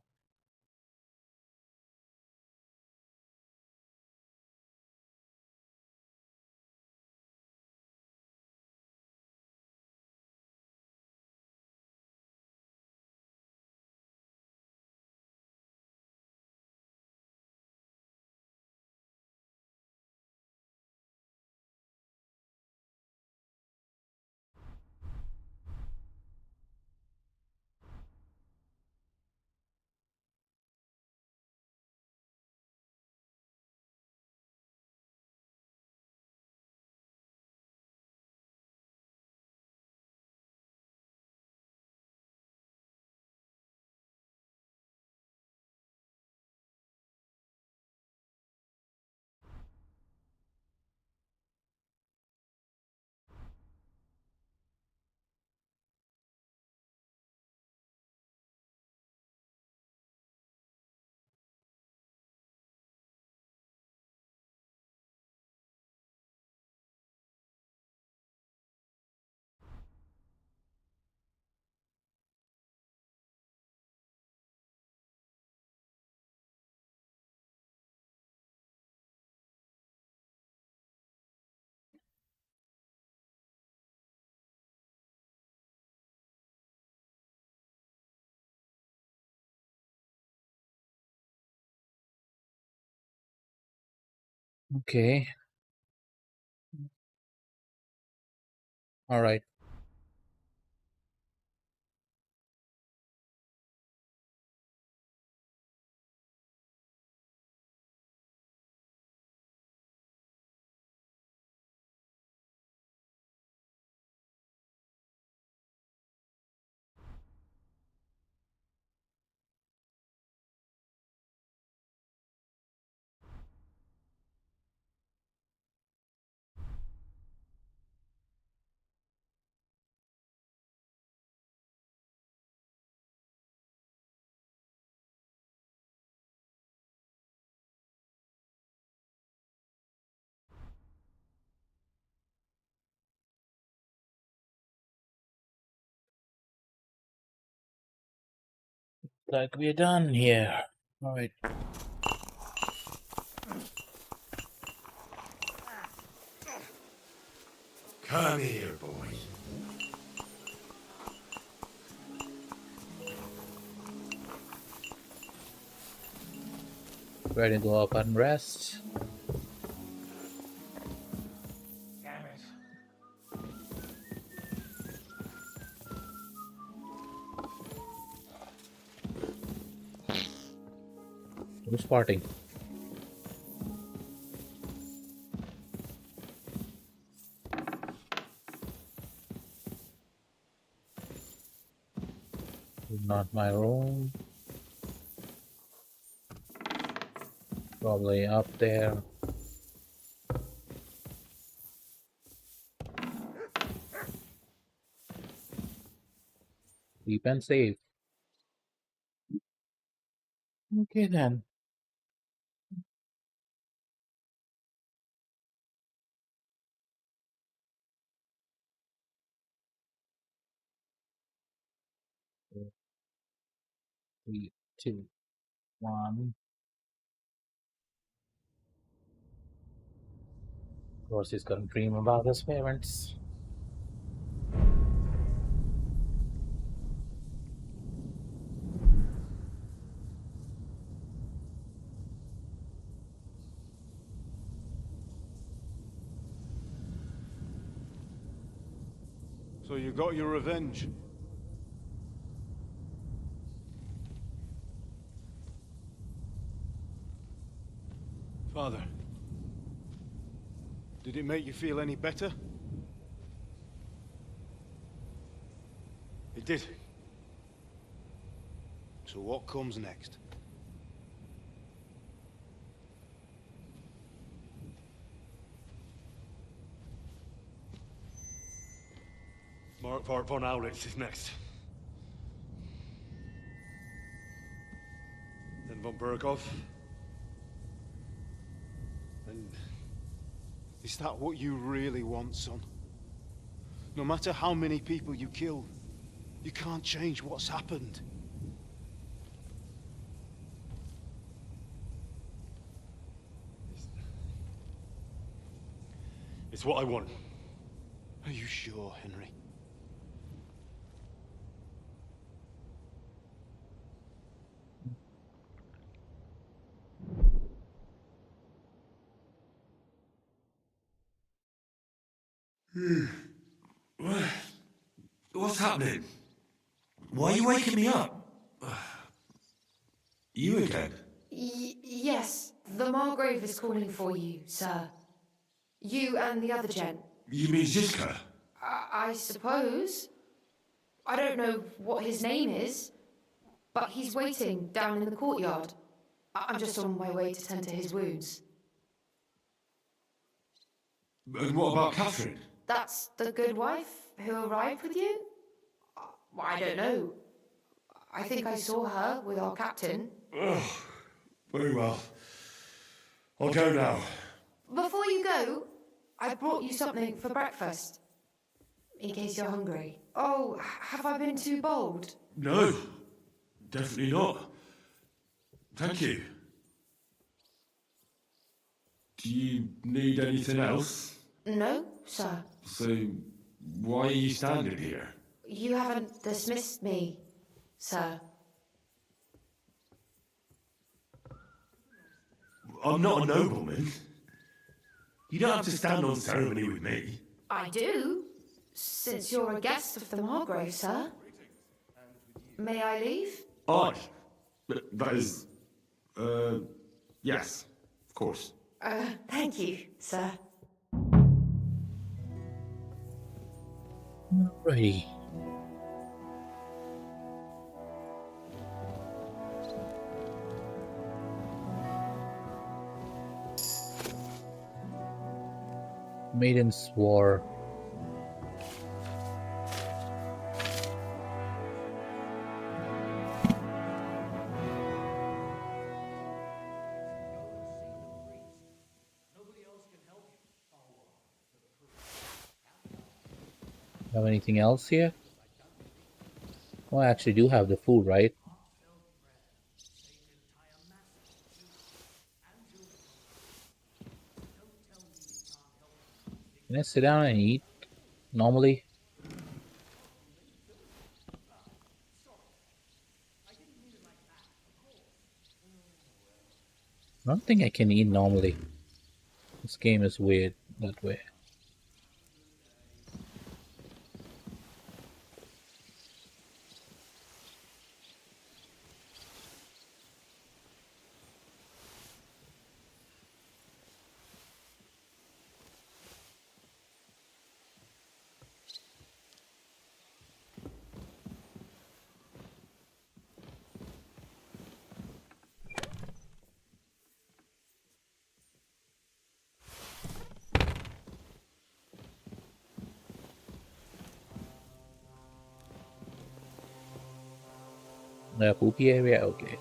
Okay. All right. Like we're done here. All right. Come here, boy. Ready to go up and rest. Damn it. Who's farting? Not my room. Probably up there. Keep and save. Okay then. Three, two, one. Of course, he's gonna dream about his parents. So you got your revenge? Father, did it make you feel any better? It did. So what comes next? Mark von Aulitz is next. Then von Berghoff. And is that what you really want, son? No matter how many people you kill, you can't change what's happened. It's what I want. Are you sure, Henry? What's happening? Why are you waking me up? You again? Yes, the Margrave is calling for you, sir. You and the other gent. You mean Ziska? I suppose. I don't know what his name is, but he's waiting down in the courtyard. I'm just on my way to tend to his wounds. And what about Catherine? That's the good wife who arrived with you? I don't know. I think I saw her with our captain. Ugh. Very well. I'll go now. Before you go, I brought you something for breakfast. In case you're hungry. Oh, have I been too bold? No, definitely not. Thank you. Do you need anything else? No, sir. So, why are you standing here? You haven't dismissed me, sir. I'm not a nobleman. You don't have to stand on ceremony with me. I do, since you're a guest of the Margrave, sir. May I leave? I. That is. Yes, of course. Thank you, sir. Alrighty. Maiden's War. Have anything else here? Well, I actually do have the food, right? Can I sit down and eat normally? I don't think I can eat normally. This game is weird that way. The poopy area? Okay.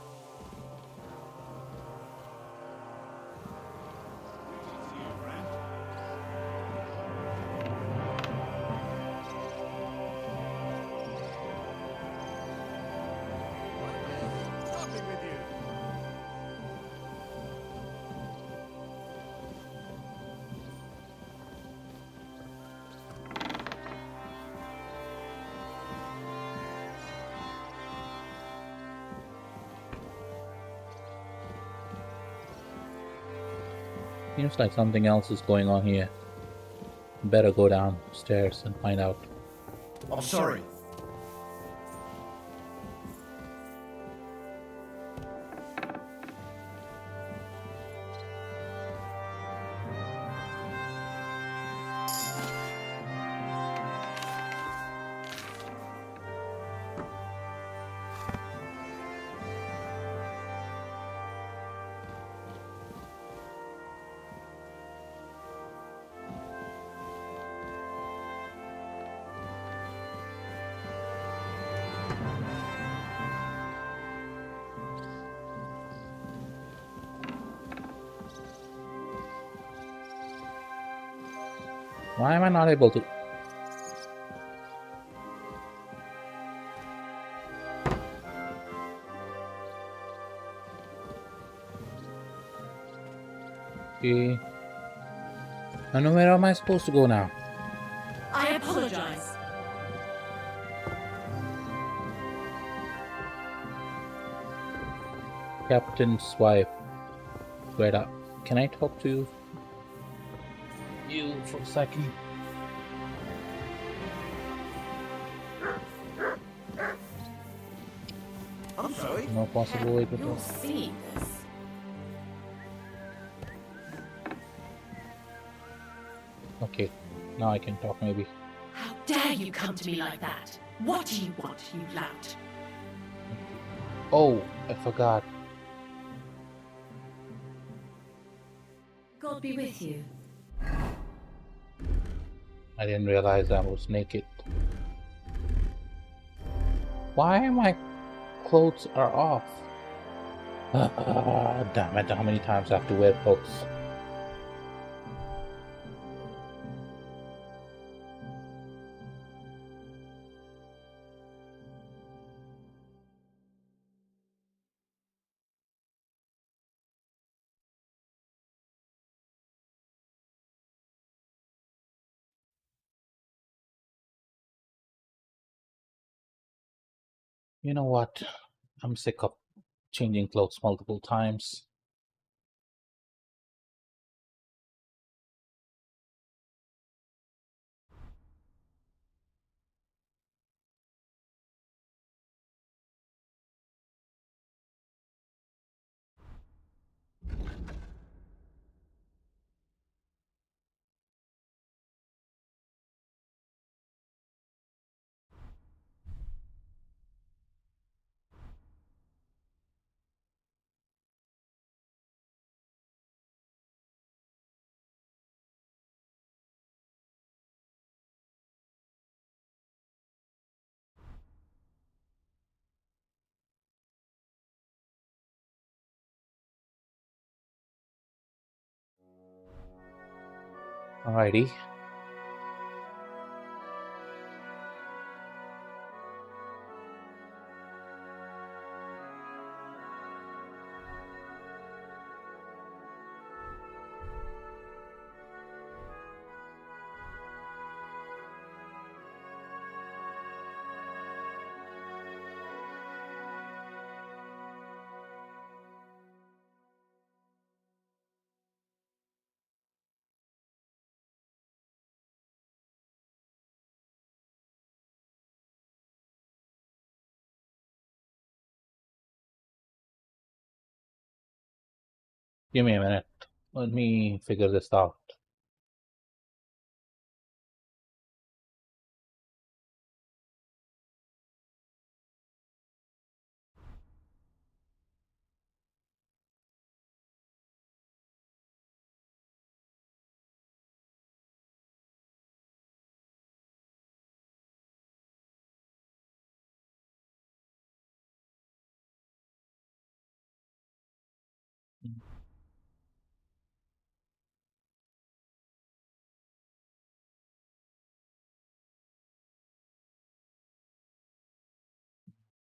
Seems like something else is going on here. Better go downstairs and find out. I'm sorry. Why am I not able to? Okay. I know where am I supposed to go now? I apologize. Captain's wife. Wait up. Can I talk to you for a second? I'm sorry. No possible way to You'll talk. see this. Okay. Now I can talk maybe. How dare you come to me like that? What do you want, you lout? Oh, I forgot. God be with you. I didn't realize I was naked. Why my clothes are off? Damn it, how many times I have to wear clothes? You know what? I'm sick of changing clothes multiple times. Alrighty. Give me a minute. Let me figure this out.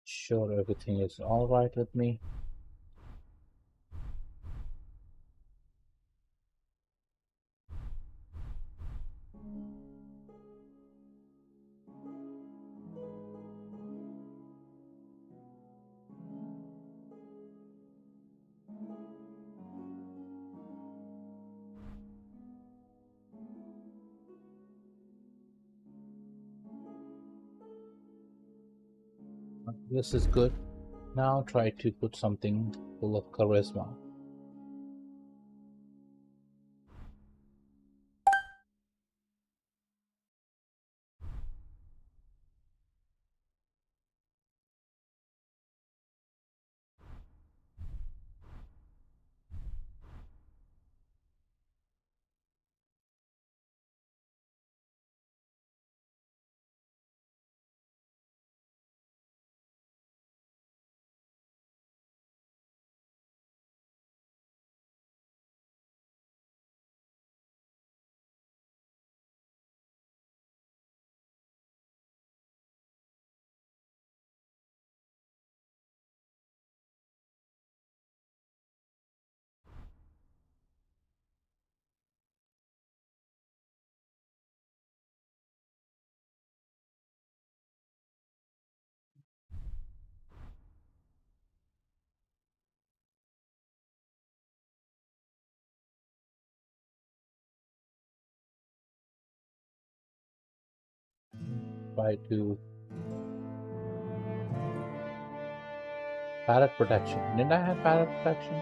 Sure, everything is all right with me. This is good. Now try to put something full of charisma. Try to pallet protection. Didn't I have pallet protection?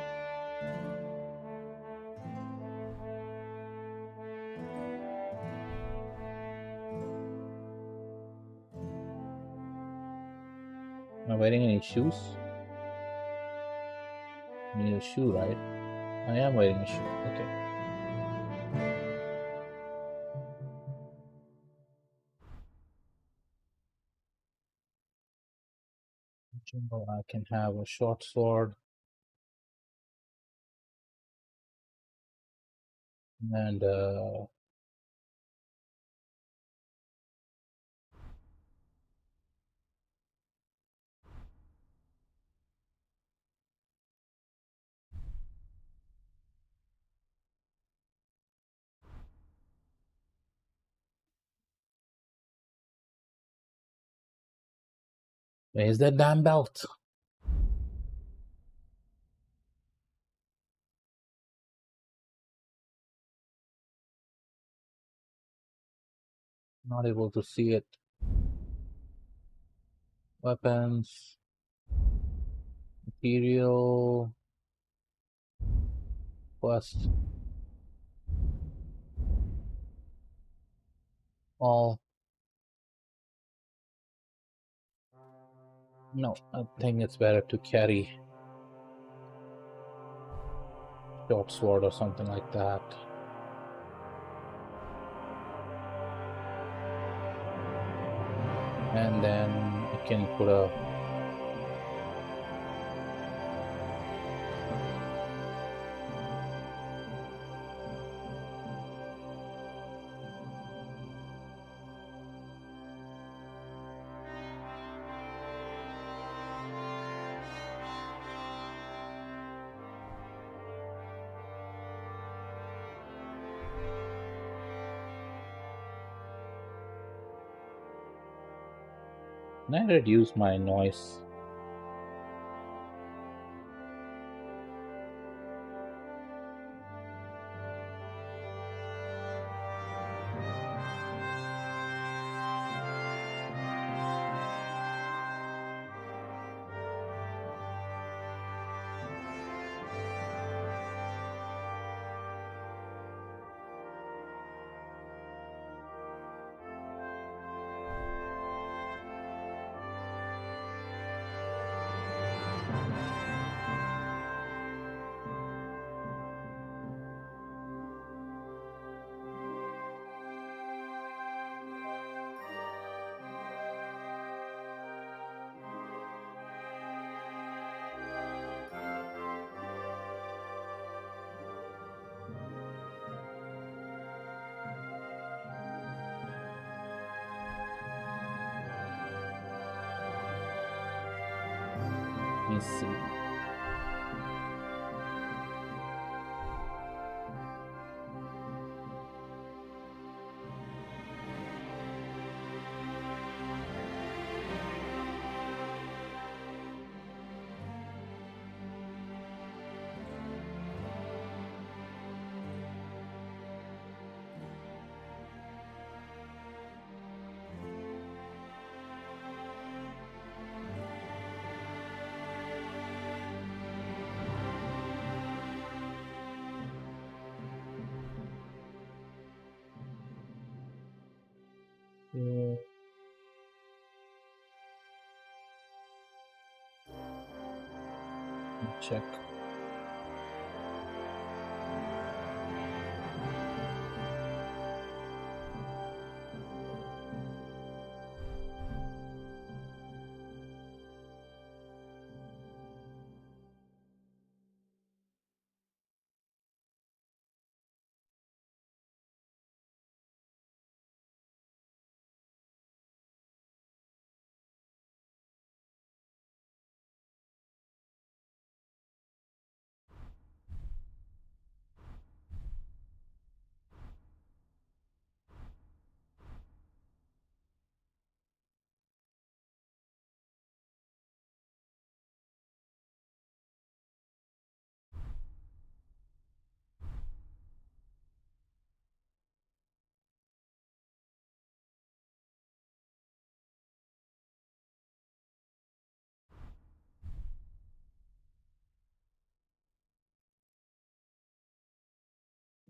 Am I wearing any shoes? I need a shoe, right? I am wearing a shoe. Okay. I can have a short sword and where's that damn belt? Not able to see it. Weapons, material, quest, all. No, I think it's better to carry short sword or something like that. And then you can put a Can I reduce my noise? Let me see. Yeah. Check.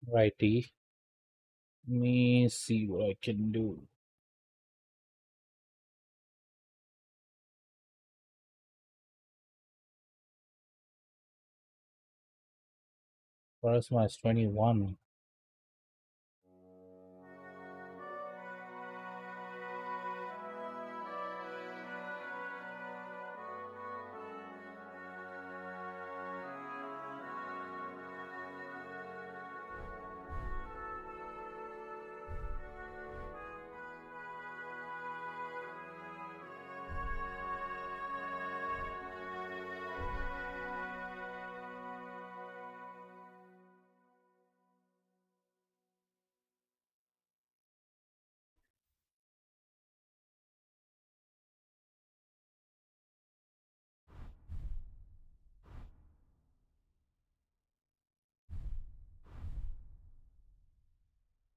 Righty. Let me see what I can do. Charisma is 21.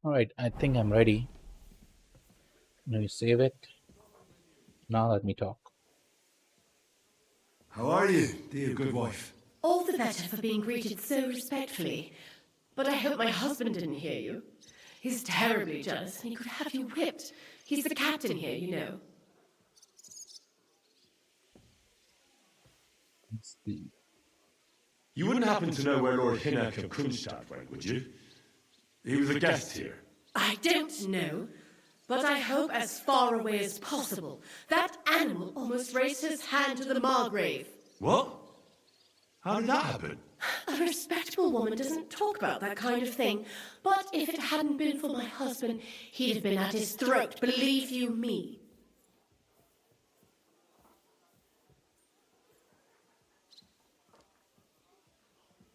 All right, I think I'm ready. Let me save it. Now let me talk. How are you, dear good wife? All the better for being greeted so respectfully. But I hope my husband didn't hear you. He's terribly jealous and he could have you whipped. He's the captain here, you know. Let's see. You wouldn't happen to know where Lord Hinnock of Kunstad went, would you? He was a guest here. I don't know, but I hope as far away as possible. That animal almost raised his hand to the Margrave. What? How did that happen? A respectable woman doesn't talk about that kind of thing. But if it hadn't been for my husband, he'd have been at his throat, believe you me.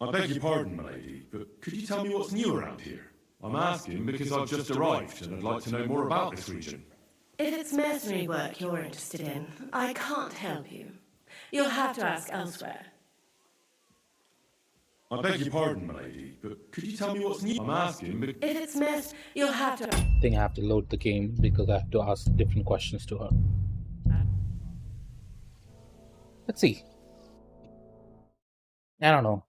I beg your pardon, my lady, but could you tell me what's new around here? I'm asking because I've just arrived and I'd like to know more about this region. If it's mercenary work you're interested in, I can't help you. You'll have to ask elsewhere. I beg your pardon, milady, but could you tell me what's new? I'm asking, but... If it's you'll have to... I think I have to load the game because I have to ask different questions to her. Let's see. I don't know.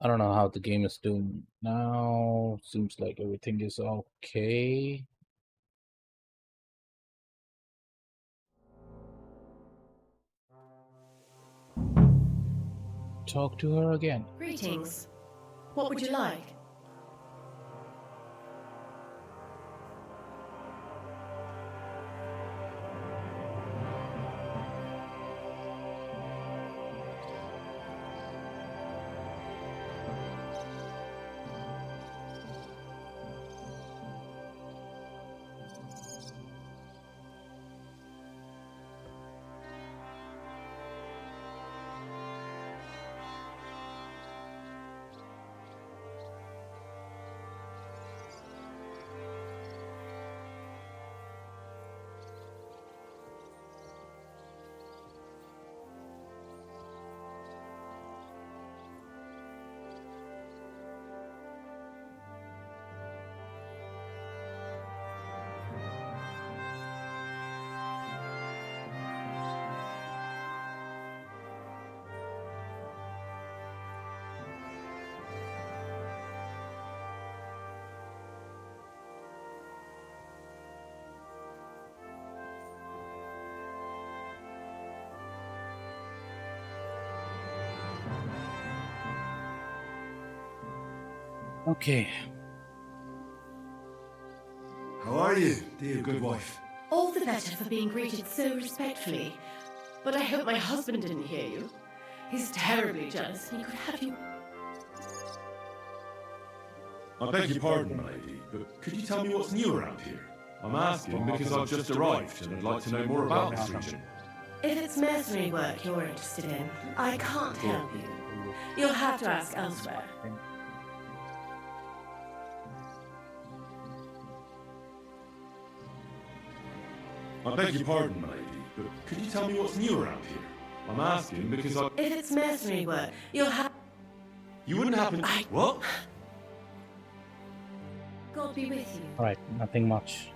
I don't know how the game is doing now. Seems like everything is okay. Talk to her again. Greetings. What would you like? Okay. How are you, dear good wife? All the better for being greeted so respectfully. But I hope my husband didn't hear you. He's terribly jealous and he could have you... I beg your pardon, milady, but could you tell me what's new around here? I'm asking because I've just arrived and I'd like to know more about this region. If it's mercenary work you're interested in, I can't help you. You'll have to ask elsewhere. I beg your pardon, milady, but could you tell me what's new around here? I'm asking because I... If it's mercenary work, you'll have... You wouldn't happen... What? God be with you. Alright, nothing much.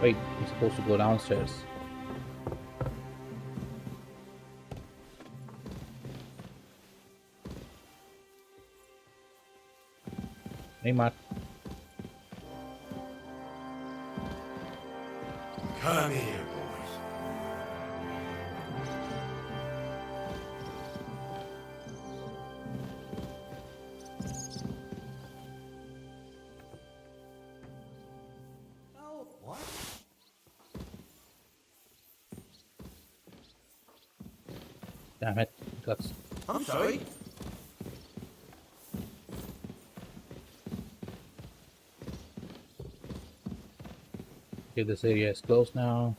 Wait, I'm supposed to go downstairs. Hey, Matt. Come here, boys. Oh, what? Damn it. That's... I'm sorry. Okay, this area is closed now.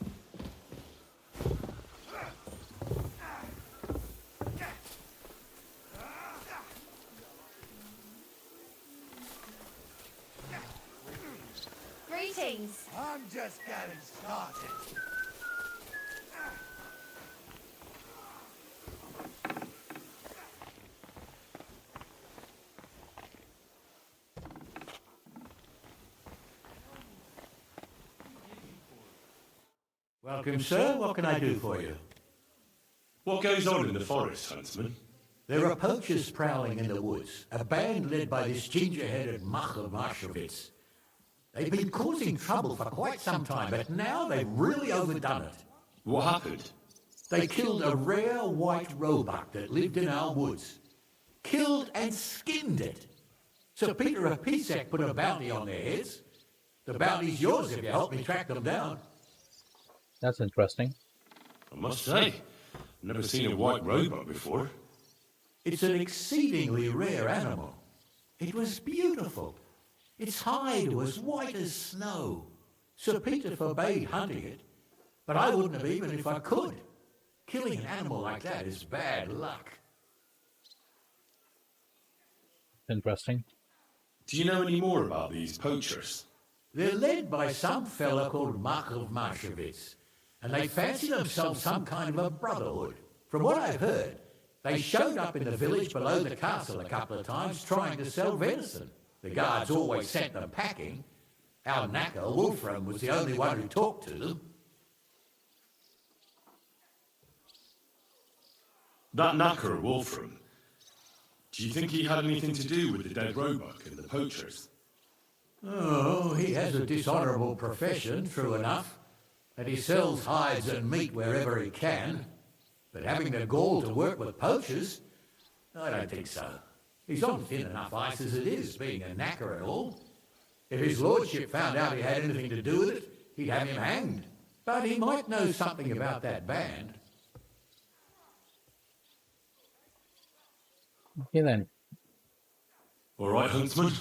Greetings. I'm just getting started. Welcome, sir. What can I do for you? What goes on in the forest, huntsman? There are poachers prowling in the woods, a band led by this ginger-headed Macher Marshowitz. They've been causing trouble for quite some time, but now they've really overdone it. What happened? They killed a rare white roebuck that lived in our woods. Killed and skinned it. Sir Peter of Pisek put a bounty on their heads. The bounty's yours if you help me track them down. That's interesting. I must say, I've never seen a white roebuck before. It's an exceedingly rare animal. It was beautiful. Its hide was white as snow. Sir Peter forbade hunting it, but I wouldn't have even if I could. Killing an animal like that is bad luck. interesting. Do you know any more about these poachers? They're led by some fella called Markov Marshevitz, and they fancy themselves some kind of a brotherhood. From what I've heard, they showed up in the village below the castle a couple of times trying to sell venison. The guards always sent them packing. Our knacker, Wolfram, was the only one who talked to them. That knacker, Wolfram, do you think he had anything to do with the dead roebuck and the poachers? Oh, he has a dishonourable profession, true enough, and he sells hides and meat wherever he can. But having the gall to work with poachers, I don't think so. He's on thin enough ice as it is, being a knacker and all. If his lordship found out he had anything to do with it, he'd have him hanged. But he might know something about that band. Okay then. All right, huntsman.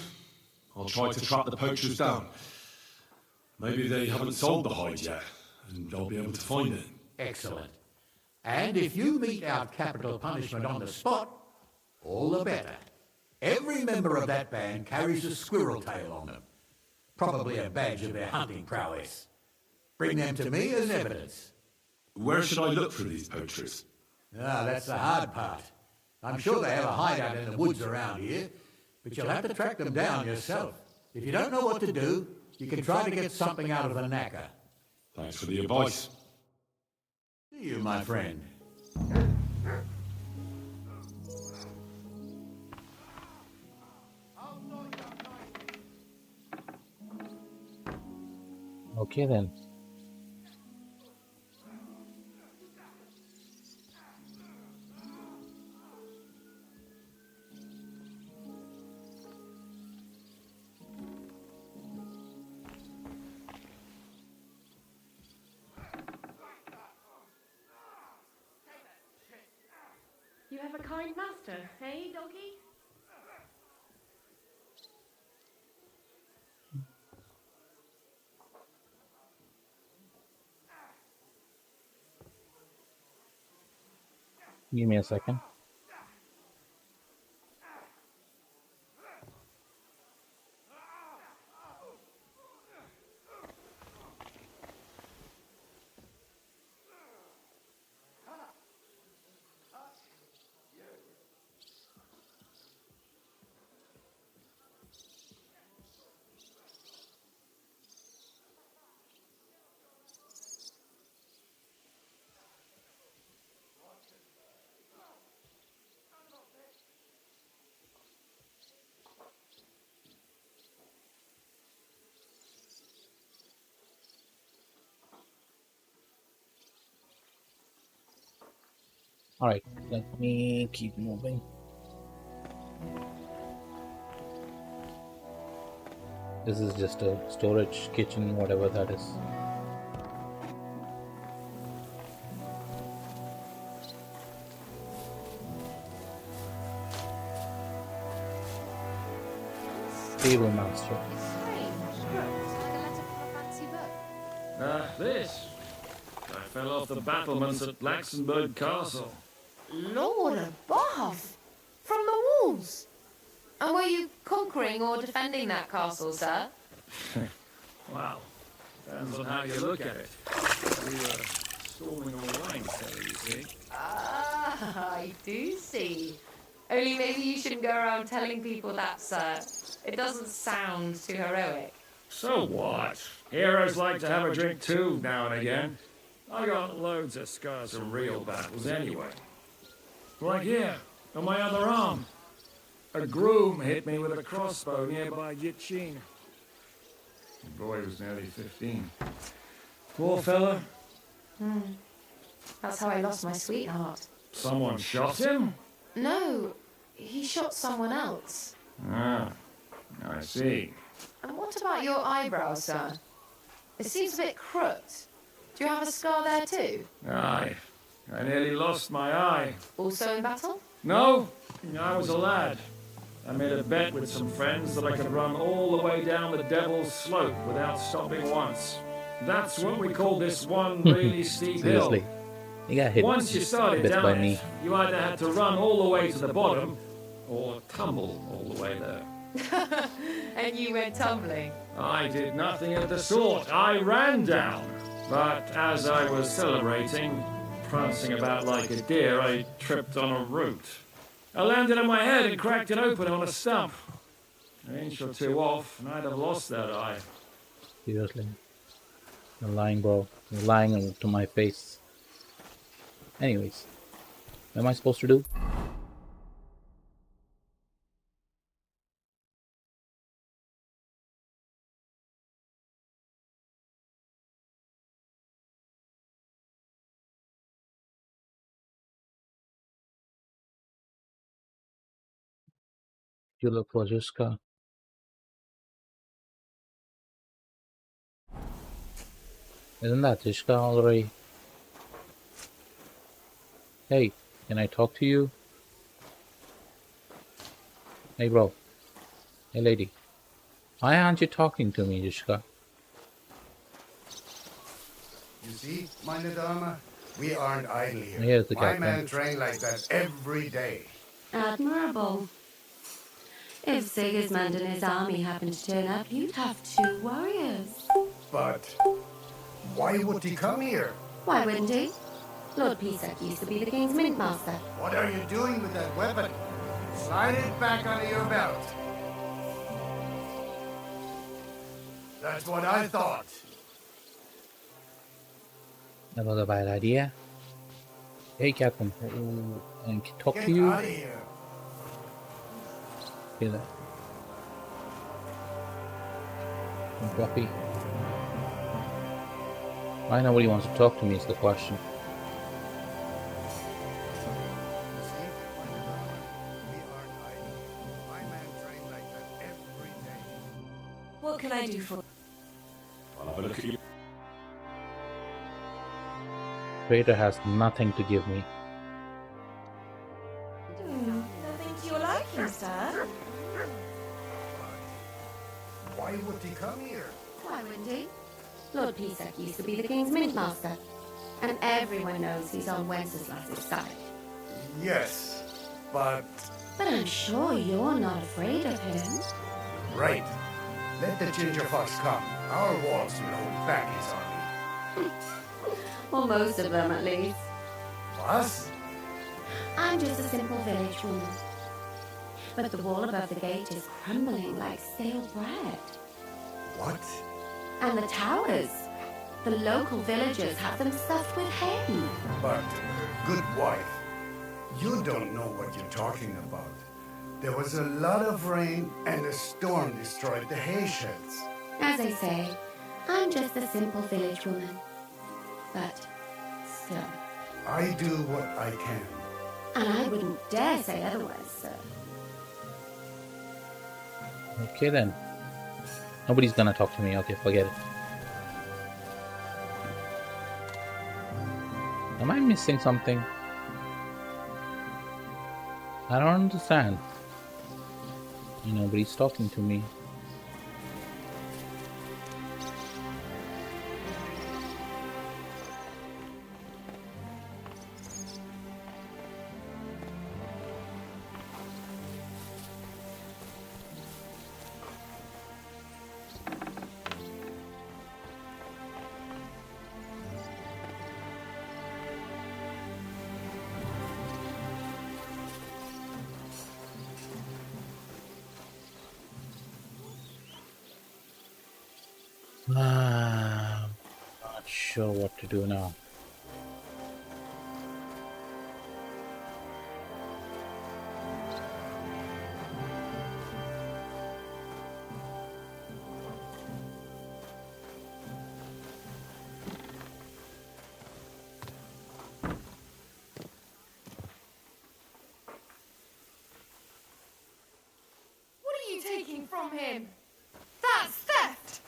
I'll try to track the poachers down. Maybe they haven't sold the hide yet, and I'll be able to find it. Excellent. And if you mete out capital punishment on the spot, all the better. Every member of that band carries a squirrel tail on them, probably a badge of their hunting prowess. Bring them to me as evidence. Where should I look for these poachers? Ah, that's the hard part. I'm sure they have a hideout in the woods around here, but you'll have to track them down yourself. If you don't know what to do, you can try to get something out of the knacker. Thanks for the advice. See you, my friend. Okay then. You have a kind master, eh, donkey? Give me a second. Alright, let me keep moving. This is just a storage kitchen, whatever that is. Stable master. This. I fell off the battlements at Laxenburg Castle. Lord above! From the walls! And were you conquering or defending that castle, sir? Well, depends on how you look at it. We were storming a wine cellar, you see. Ah, I do see. Only maybe you shouldn't go around telling people that, sir. It doesn't sound too heroic. So what? Heroes like to have a drink too, now and again. I got loads of scars from real battles anyway. Like here, on my other arm. A groom hit me with a crossbow nearby Yitchin. The boy was nearly 15. Poor fella. That's how I lost my sweetheart. Someone shot him? No, he shot someone else. Ah, I see. And what about your eyebrows, sir? It seems a bit crooked. Do you have a scar there too? Aye. I nearly lost my eye. Also in battle? No, I was a lad. I made a bet with some friends that I could run all the way down the Devil's Slope without stopping once. That's what we call this one really steep hill. You got hit Once you started bit by down me. it, you either had to run all the way to the bottom, or tumble all the way there. And you went tumbling. I did nothing of the sort. I ran down. But as I was celebrating, prancing about like a deer, I tripped on a root. I landed on my head and cracked it open on a stump. An inch or two off, and I'd have lost that eye. Seriously. You're lying, bro. You're lying to my face. Anyways. What am I supposed to do? You look for Juska. Isn't that Zishka already? Hey, can I talk to you? Hey, bro. Hey, lady. Why aren't you talking to me, Zishka? You see, my Nadama? We aren't idle here. Here's the My captain. men train like that every day. Admirable. If Sigismund and his army happened to turn up, you'd have 2 warriors. But why would he come here? Why wouldn't he? Lord Pisak used to be the king's mint master. What are you doing with that weapon? Slide it back under your belt. That's what I thought. That was a bad idea. Hey, Captain. And talk Get to you. out of here. Hear that? Fluffy. Why nobody wants to talk to me is the question. You see, my Nadama? We aren't idle. My men train like that every day. What can I do for... I'll have a look at you. Traitor has nothing to give me. Nothing to your liking, sir. Why would he come here? Why wouldn't he? Lord Pisak used to be the king's mint master. And everyone knows he's on Wenceslas's side. Yes, but... But I'm sure you're not afraid of him. Right. Let the ginger fox come. Our walls will hold back his army. Or most of them, at least. What? I'm just a simple village woman. But the wall above the gate is crumbling like stale bread. What? And the towers. The local villagers have them stuffed with hay. But, good wife, you don't know what you're talking about. There was a lot of rain and a storm destroyed the hay sheds. As I say, I'm just a simple village woman. But still. I do what I can. And I wouldn't dare say otherwise, sir. Okay then. Nobody's gonna talk to me. Okay, forget it. Am I missing something? I don't understand. Nobody's talking to me. Not sure what to do now. What are you taking from him? That's theft!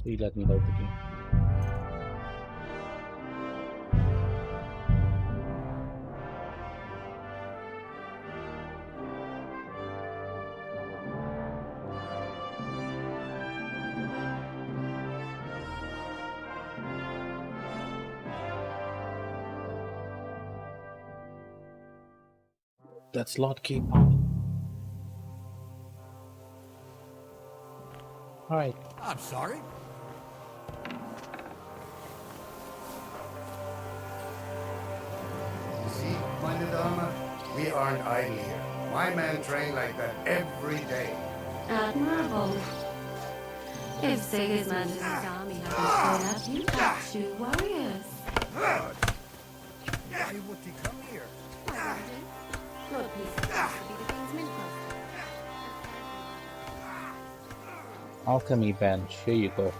Please let me load the game. That's Lord Capon. Alright. I'm sorry. You see, Minded Armor? We aren't idle here. My men train like that every day. Admirable. If Sigismund's army hadn't shown up, you'd have 2 warriors. Why would he come here? Lord Peace used to be the king's minstrel. Alchemy bench. Here you go.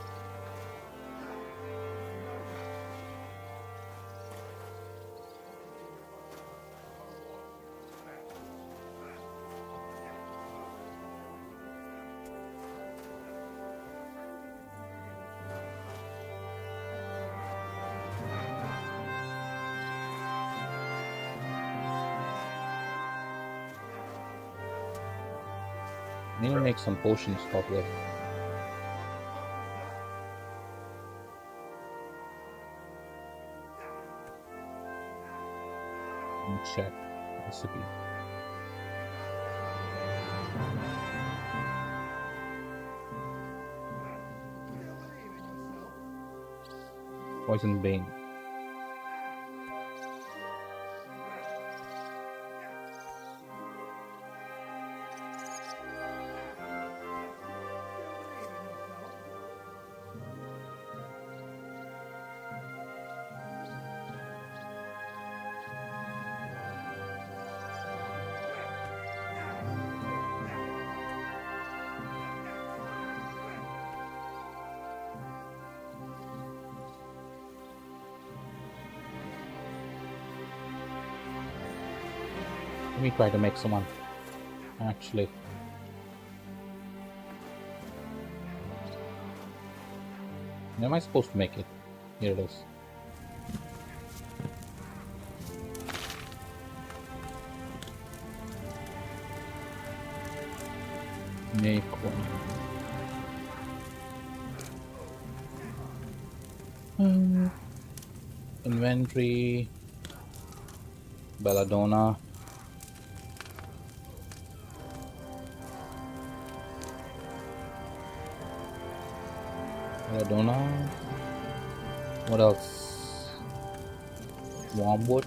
Need to make some potions probably. Check recipe. Poison Bane. Let me try to make someone. Actually. Where am I supposed to make it? Here it is. Make one. Inventory. Belladonna. Belladonna. What else? Wormwood.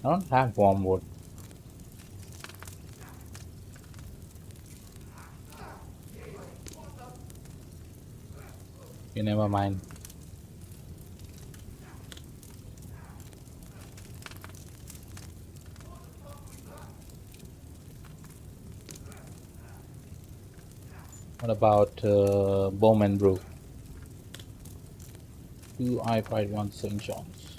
I don't have wormwood. You never mind. What about Bowman Brew? 2 iPride, 1 St. John's.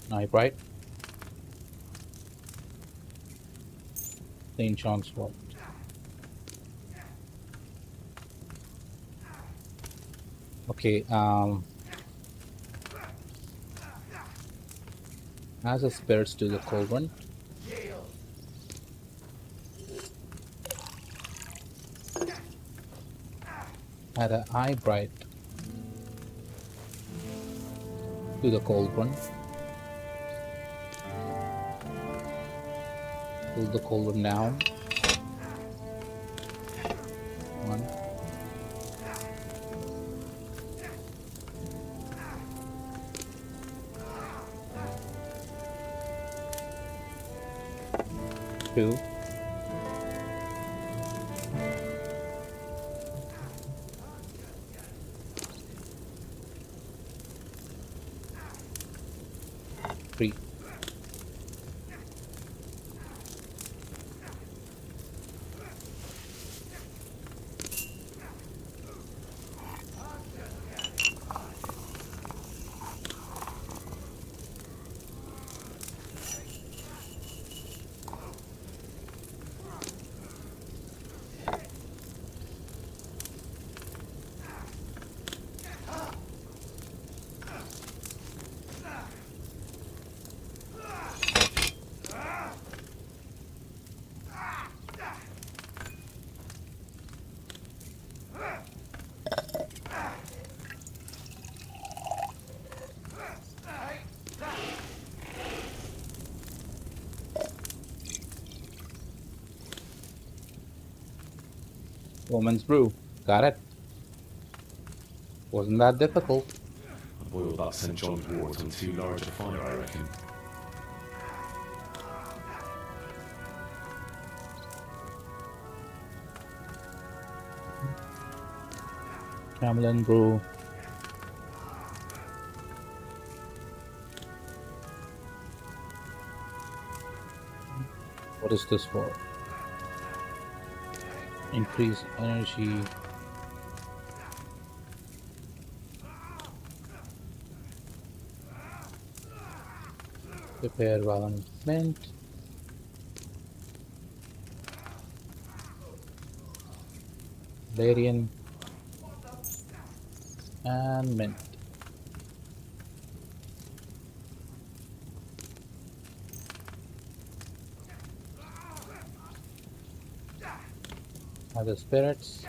iPride. St. John's Wort. Okay, as a spirits to the cauldron. Add an eye bright to the cauldron. Pull the cauldron down. 1. 2. 3. Woman's brew. Got it. Wasn't that difficult. I boiled that St. John's wort on too large a fire, I reckon. Camelin brew. What is this for? Increase energy. Prepare while mint. Valerian and mint. Other spirits.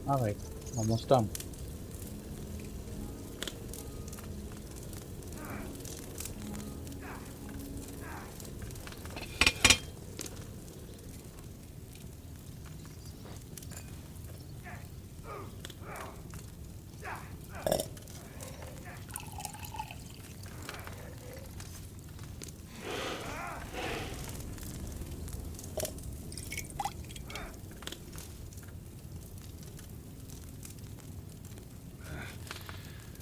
Alright, almost done.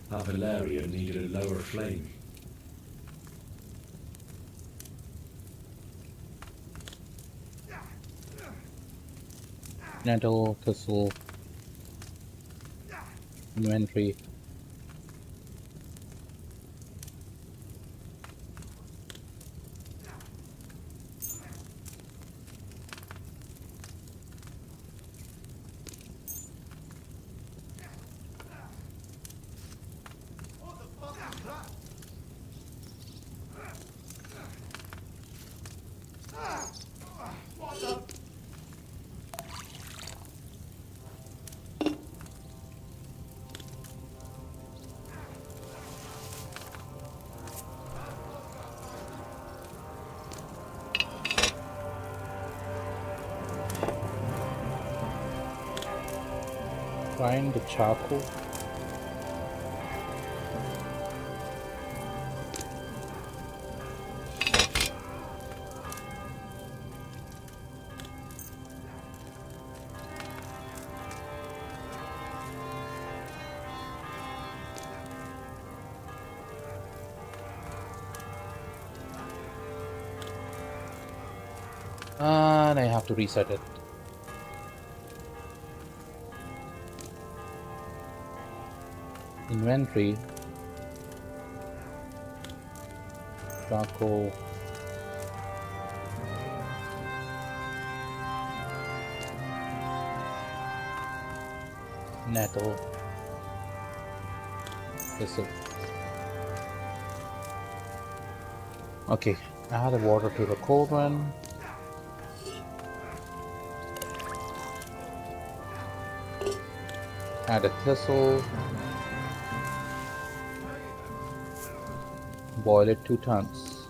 That Valerian needed a lower flame. Nettle, thistle, inventory. Find the charcoal. And I have to reset it. Inventory. Charcoal. Nettle. Thistle. Okay, add the water to the cauldron. Add a thistle. Boil it 2 tons.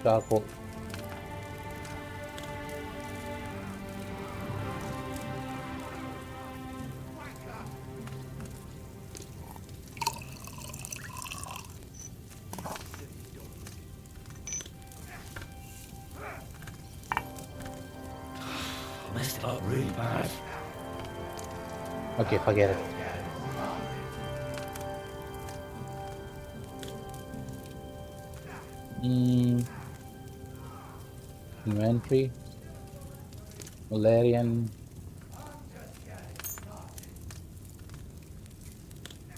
dark hole. Messed it up really bad. Okay, forget it. Inventory. Valerian.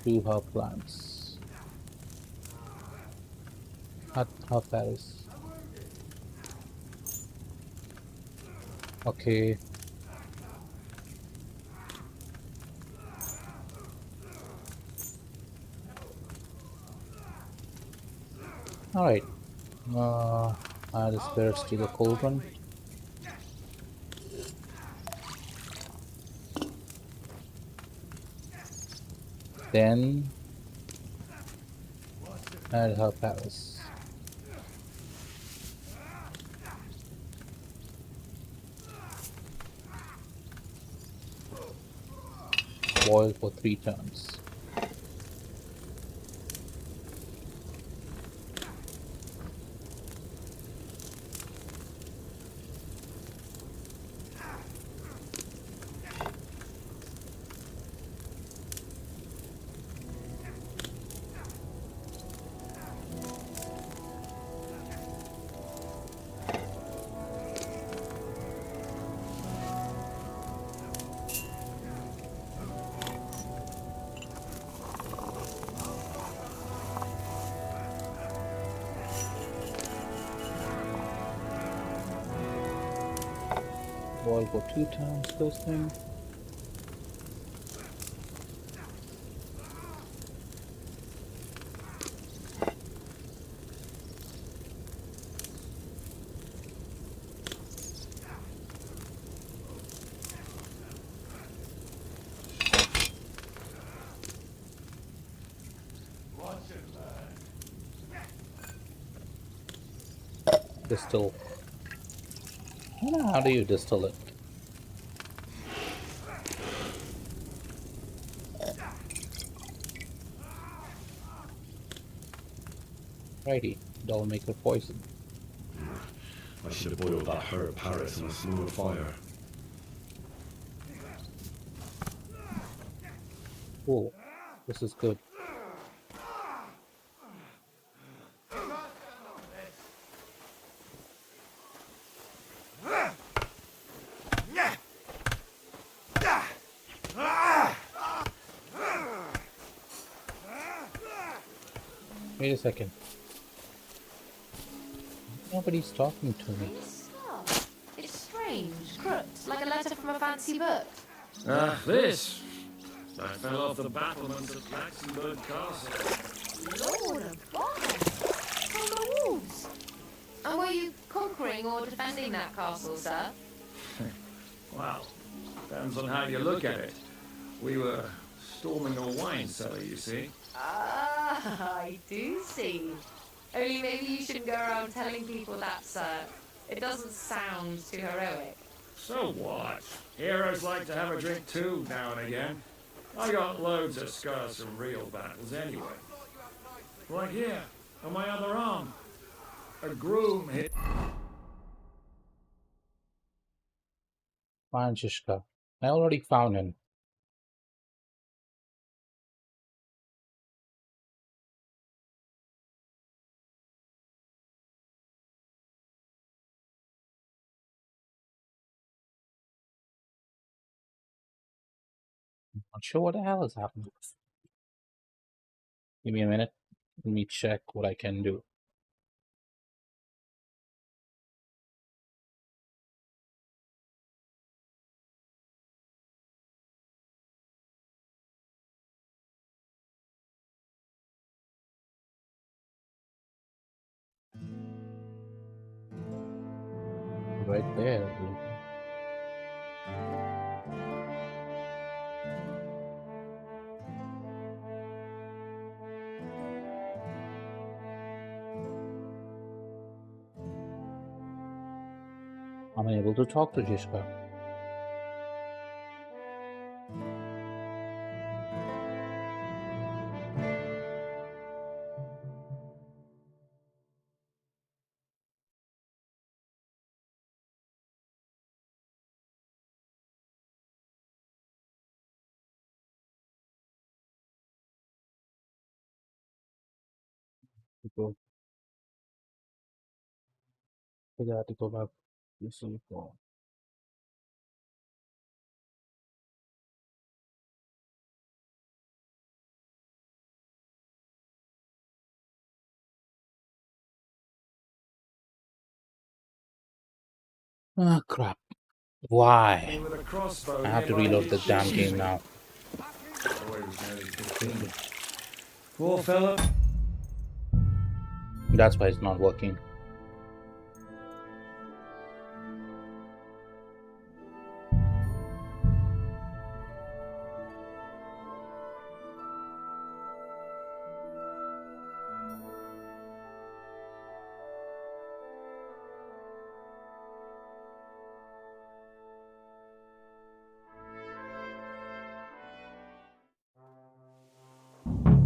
2 herb plants. Herb Paris. Okay. Alright. Add the spirits to the cauldron. Then add her Paris. Boil for 3 turns. Boil for 2 turns first thing. Distill. I don't know, how do you distill it? Righty, that'll make her poison. I should have boiled that herb Paris on a smaller fire. Cool. This is good. Wait a second. Nobody's talking to me. It's strange, crooked, like a letter from a fancy book. Ah, this. I fell off the battlements at Laxenburg Castle. Lord above! From the wolves! And were you conquering or defending that castle, sir? Well, depends on how you look at it. We were storming a wine cellar, you see. Ah, I do see. Only maybe you shouldn't go around telling people that, sir. It doesn't sound too heroic. So what? Heroes like to have a drink too, now and again. I got loads of scars from real battles anyway. Right here, on my other arm. A groom hit. Franziska. I already found him. Not sure what the hell is happening. Give me a minute. Let me check what I can do. Right there. I'm able to talk to Jishka. Go. To go back. You see, go. Ah, crap. Why? With a crossbow I have to nearby reload his the damn shield. game now. Boy was nearly 15. Poor fella. That's why it's not working.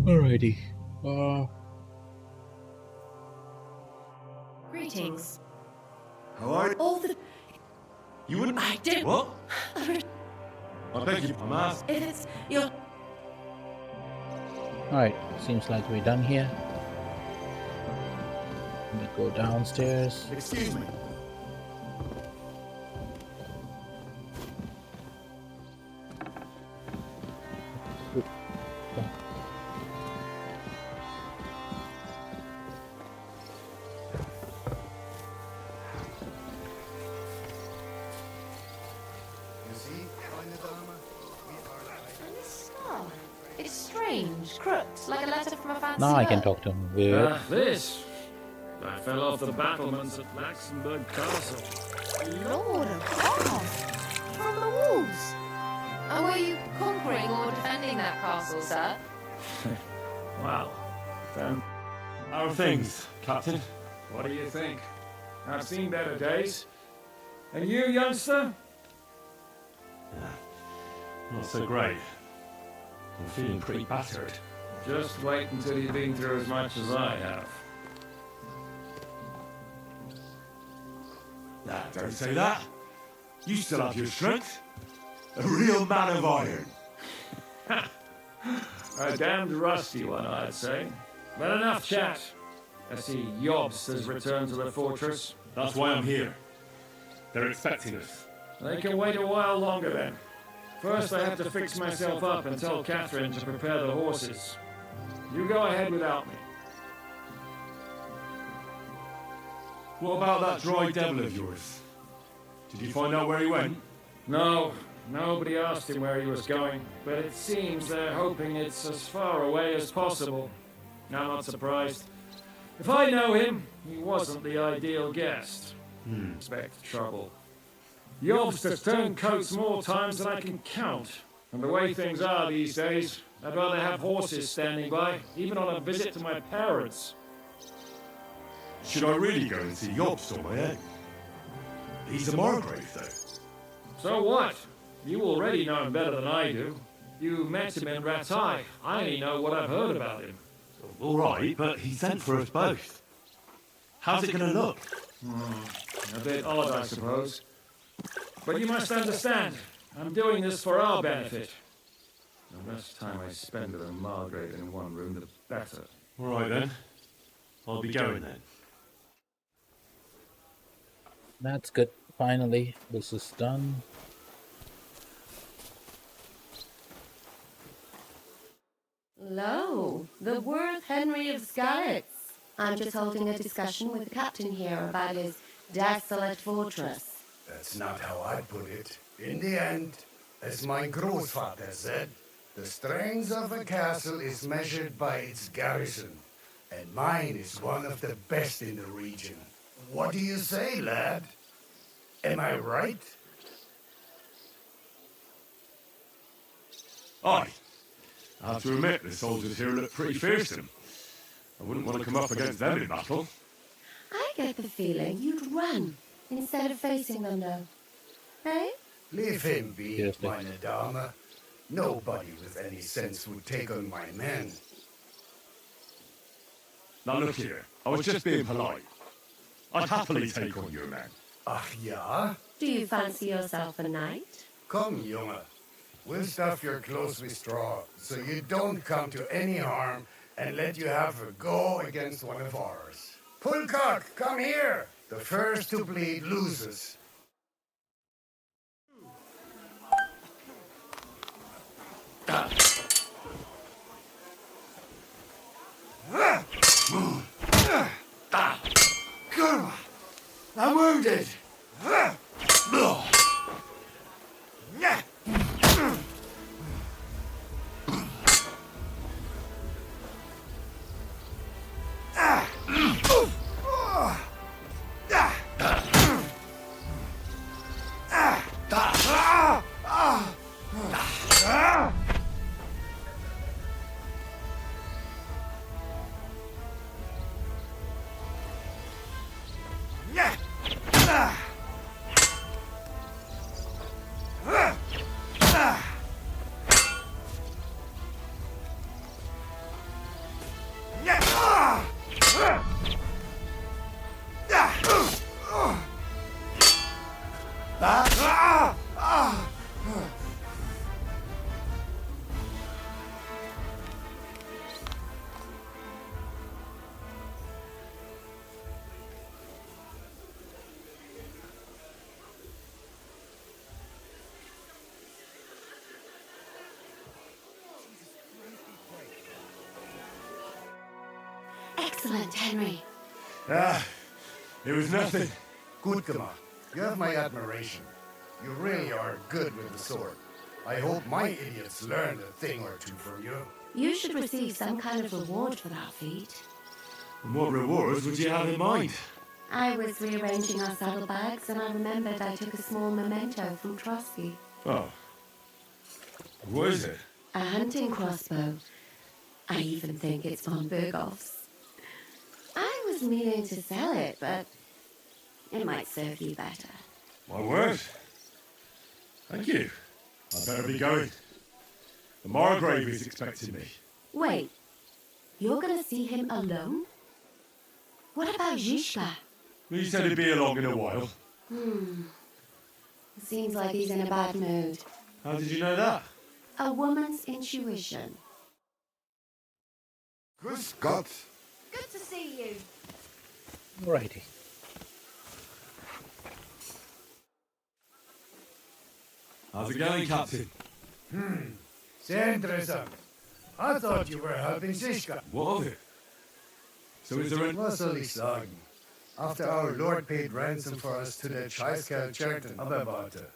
Alrighty. Greetings. How are All the... you? Wouldn't. I did... What? I beg you, I'm asked. If it's your... Alright, seems like we're done here. Let me go downstairs. Excuse me. You see, meine Dame, we are And this scar. It's strange, crooked, like a letter from a fancy Now I can bird. talk to him. Weird. This. I fell off the battlements at Laxenburg Castle. Lord of God! From the wolves! And were you conquering or defending that castle, sir? Wow. Then, How are things, Captain? what do you think? I've seen better days. And you, youngster? Not so great. I'm feeling pretty battered. Just wait until you've been through as much as I have. Nah, don't say that. You still have your strength. A real man of iron. A damned rusty one, I'd say. But enough chat. I see Yobst has returned to the fortress. That's why I'm here. They're expecting us. They can wait a while longer then. First, I have to fix myself up and tell Catherine to prepare the horses. You go ahead without me. What about that dry devil of yours? Did you find out where he went? No, nobody asked him where he was going, but it seems they're hoping it's as far away as possible. I'm not surprised. If I know him, he wasn't the ideal guest. Expect trouble. Yobst has turned coats more times than I can count. And the way things are these days, I'd rather have horses standing by, even on a visit to my parents. Should I really go and see Yobst on my own? He's a Margrave, though. So what? You already know him better than I do. You met him in Ratai. I only know what I've heard about him. All right, but he sent for us both. How's it going to look? A bit odd, I suppose. But you must understand, I'm doing this for our benefit. The less time I spend with a Margrave in one room, the better. All right, then. I'll be going then. That's good. Finally, this is done. Lo, the worth Henry of Scarlets. I'm just holding a discussion with the captain here about his desolate fortress. That's not how I put it. In the end, as my grandfather said, the strength of a castle is measured by its garrison, and mine is one of the best in the region. What do you say, lad? Am I right? Aye. I have to admit, the soldiers here look pretty fearsome. I wouldn't want to come up against them in battle. I get the feeling you'd run instead of facing them, though. Hey? Leave him be, Seriously. meine Dame. Nobody with any sense would take on my men. Now look here, I was just being polite. I'd happily take on your men. Ach ja? Do you fancy yourself a knight? Come, Junge. We'll stuff your clothes with straw, so you don't come to any harm, and let you have a go against one of ours. Pullcock, come here! The first to bleed loses. Kurwa! I'm wounded! Excellent, Henry. It was nothing. Gut gemacht. You have my admiration. You really are good with the sword. I hope my idiots learned a thing or two from you. You should receive some kind of reward for that feat. And what rewards would you have in mind? I was rearranging our saddlebags and I remembered I took a small memento from Trotsky. Oh. What is it? A hunting crossbow. I even think it's von Berghoff's. I was meaning to sell it, but it might serve you better. My word. Thank you. I better be going. The Margrave is expecting me. Wait, you're gonna see him alone? What about Zhishka? He said he'd be along in a while. Seems like he's in a bad mood. How did you know that? A woman's intuition. Grüß Gott. Good to see you. Alrighty. How's it going, Captain? Sehr interessant. I thought you were helping Zizka. What of it? So is there Was soll ich sagen? After our Lord paid ransom for us to that Scheißkerl Cherton, aber warte.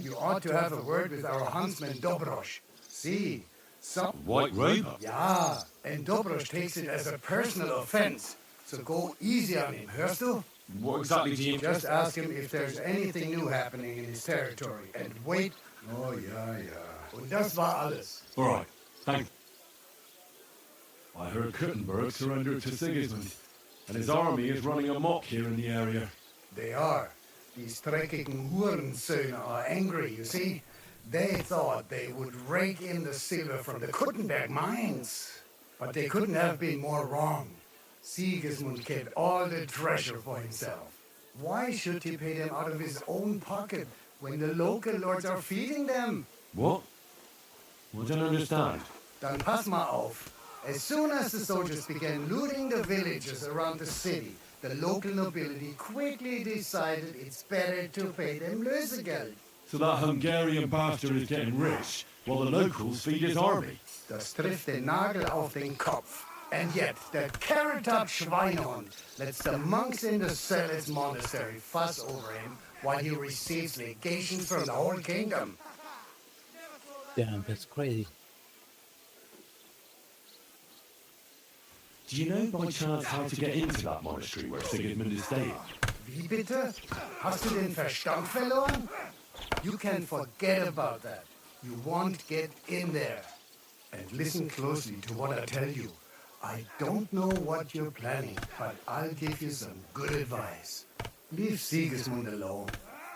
You ought to have a word with our huntsman Dobrosch. See, some... White Robe? Ja, and Dobrosch takes it as a personal offense. So go easy on him, hörst du? What exactly do you... Just ask him if there's anything new happening in his territory. And wait... Oh, ja. Und das war alles. All right, thank you. I heard Kuttenberg surrendered to Sigismund, and his army is running amok here in the area. They are. These dreckigen Hurensöhne are angry, you see. They thought they would rake in the silver from the Kuttenberg mines. But they couldn't have been more wrong. Sigismund kept all the treasure for himself. Why should he pay them out of his own pocket when the local lords are feeding them? What? I don't understand. Dann pass mal auf. As soon as the soldiers began looting the villages around the city, the local nobility quickly decided it's better to pay them Lösegeld. So that Hungarian bastard is getting rich, while the locals feed his army. Das trifft den Nagel auf den Kopf. And yet, that carrot-top Schweinehund lets the monks in the Zealot's monastery fuss over him while he receives legations from the whole kingdom. Damn, that's crazy. Do you know by chance how to get into that monastery where Sigismund is staying? Wie bitte? Hast du den Verstand verloren? You can forget about that. You won't get in there. And listen closely to what I tell you. I don't know what you're planning, but I'll give you some good advice. Leave Sigismund alone.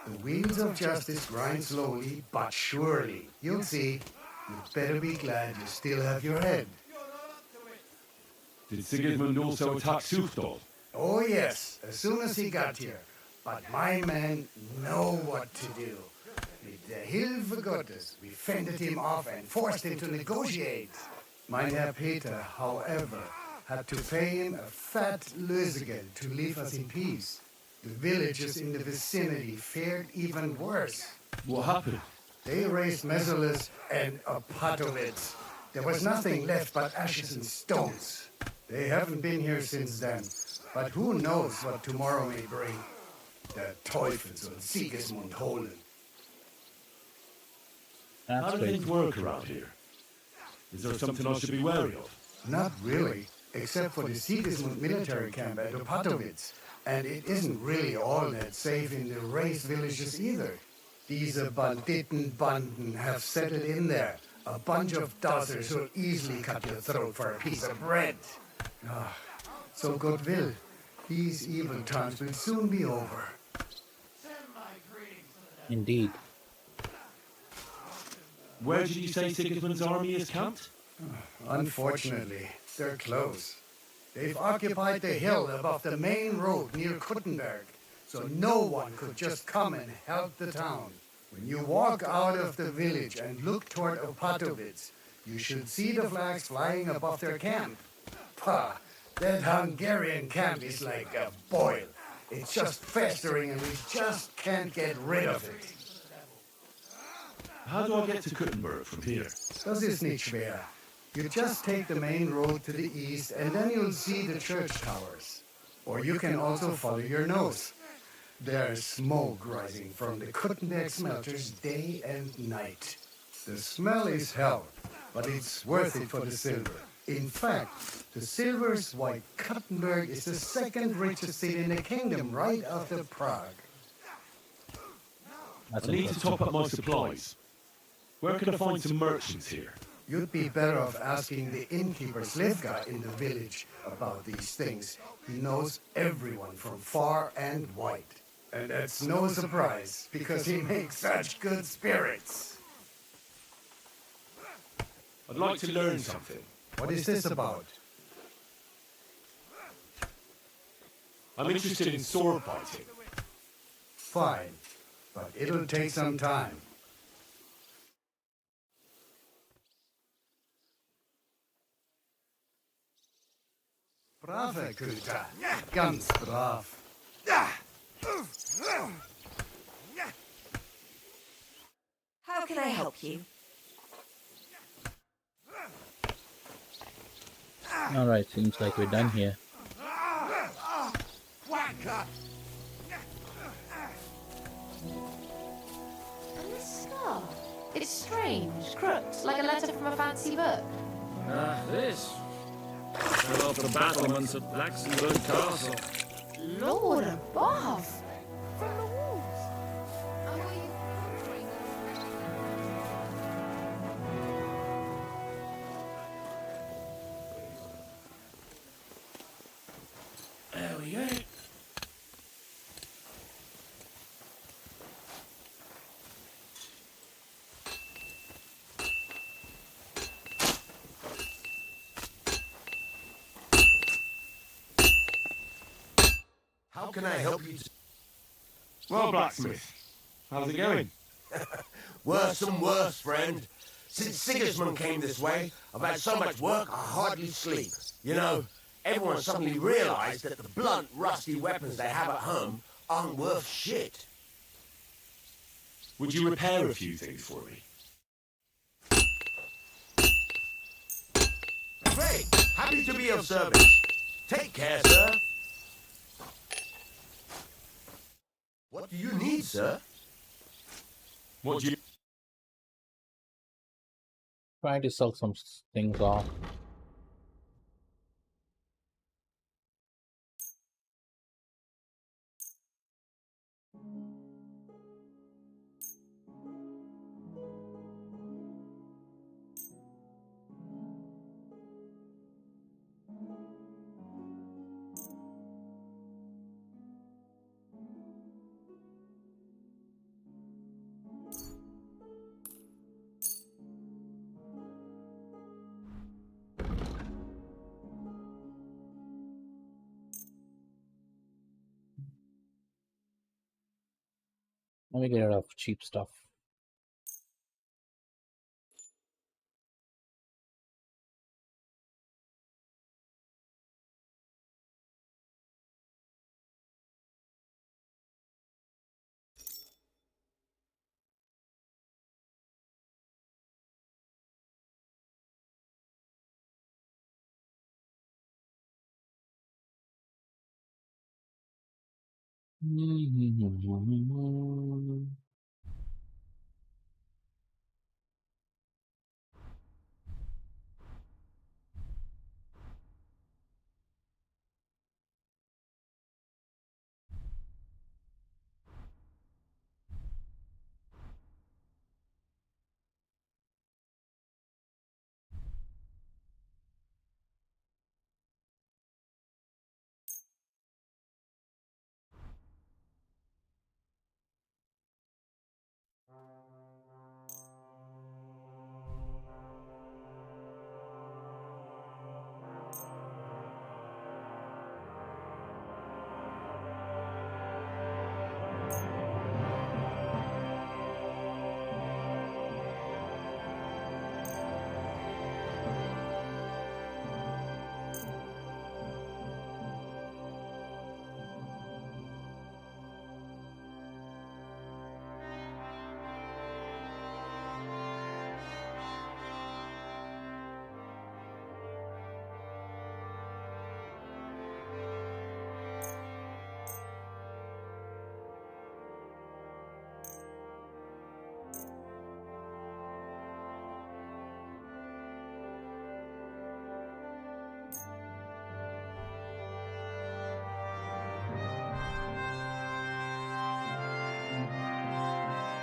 The wheels of justice grind slowly but surely. You'll see. You'd better be glad you still have your head. Did Sigismund also attack Sufdal? Oh yes, as soon as he got here. But my men know what to do. With the Hilfegottes, we fended him off and forced him to negotiate. Mein Herr Peter, however, had to pay him a fat lösegeld to leave us in peace. The villagers in the vicinity fared even worse. What happened? They raised Mesolis and Opatovitz. There was nothing left but ashes and stones. They haven't been here since then, but who knows what tomorrow may bring. Der Teufel soll Sigismund holen. How do things work around here? Is there something I should be wary of? Not really, except for the Sigismund military camp at Opatovitz. And it isn't really all that safe in the raised villages either. These Banditenbanden have settled in there. A bunch of dozzers who'll easily cut your throat for a piece of bread. So God will, these evil times will soon be over. Indeed. Where did you say Sigismund's army is camped? Unfortunately, they're close. They've occupied the hill above the main road near Kuttenberg, so no one could just come and help the town. When you walk out of the village and look toward Opatovitz, you should see the flags flying above their camp. Pah, that Hungarian camp is like a boil. It's just festering and we just can't get rid of it. How do I get to Kuttenberg from here? Das ist nicht schwer. You just take the main road to the east and then you'll see the church towers. Or you can also follow your nose. There's smoke rising from the Kuttenberg smelters day and night. The smell is hell, but it's worth it for the silver. In fact, the silver's why Kuttenberg is the second richest city in the kingdom, right after Prague. I need to top up my supplies. Where can I find some merchants here? You'd be better off asking the innkeeper Slivka in the village about these things. He knows everyone from far and wide. And that's no surprise, because he makes such good spirits. I'd like to learn something. What is this about? I'm interested in sword fighting. Fine, but it'll take some time. Brave Köter. Ganz brav. How can I help you? Alright, seems like we're done here. And this scar? It's strange, crooked, like a letter from a fancy book. This. Fell off the battlements at Laxenburg Castle. Lord above! From the walls. There we go. How can I help you? Well, blacksmith, how's it going? Worse and worse, friend. Since Sigismund came this way, I've had so much work I hardly sleep. You know, everyone suddenly realized that the blunt, rusty weapons they have at home aren't worth shit. Would you repair a few things for me? Great! Happy to be of service. Take care, sir. What do you need, sir? What do you... Trying to sell some things off. Let me get rid of cheap stuff.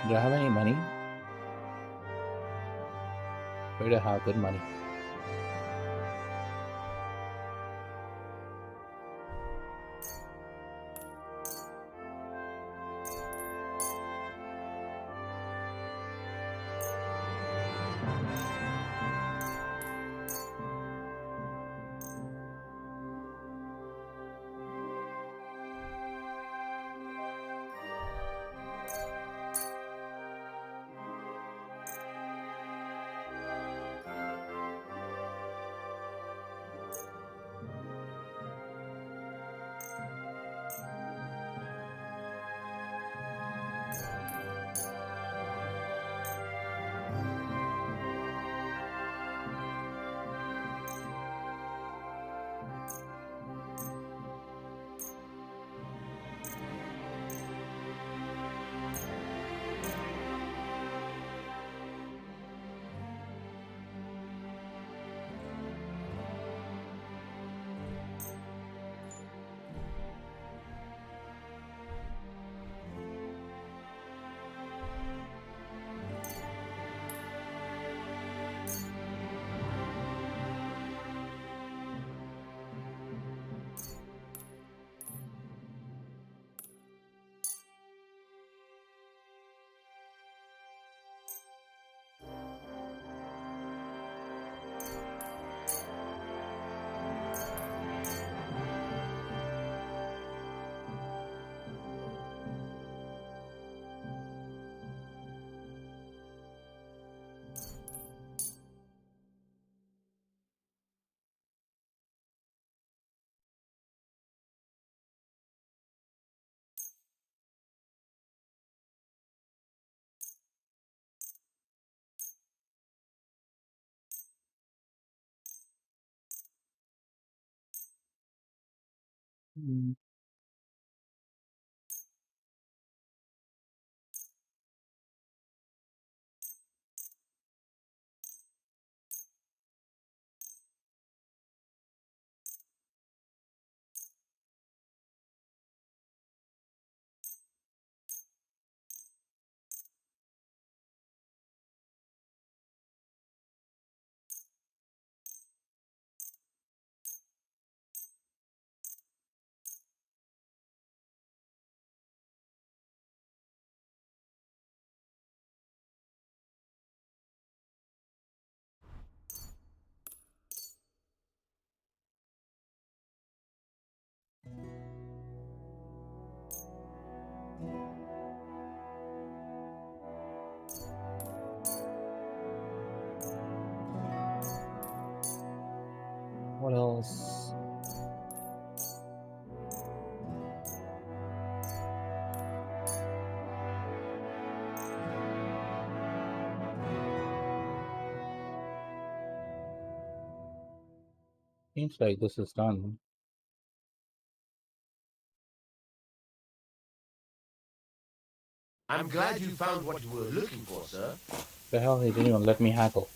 Do I have any money? Where do I have good money? Mm. else? Seems like this is done. I'm glad you found what you were looking for, sir. The hell, he didn't even let me haggle.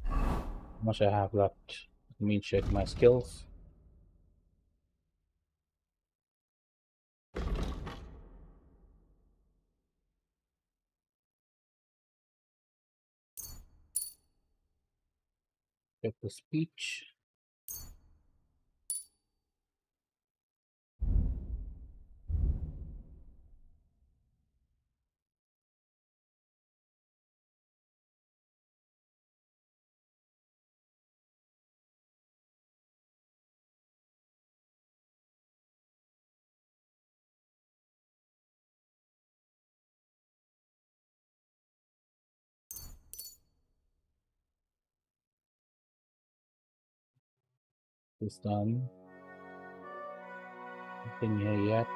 How much I have left? Let me check my skills. Check the speech. This done. Nothing here yet.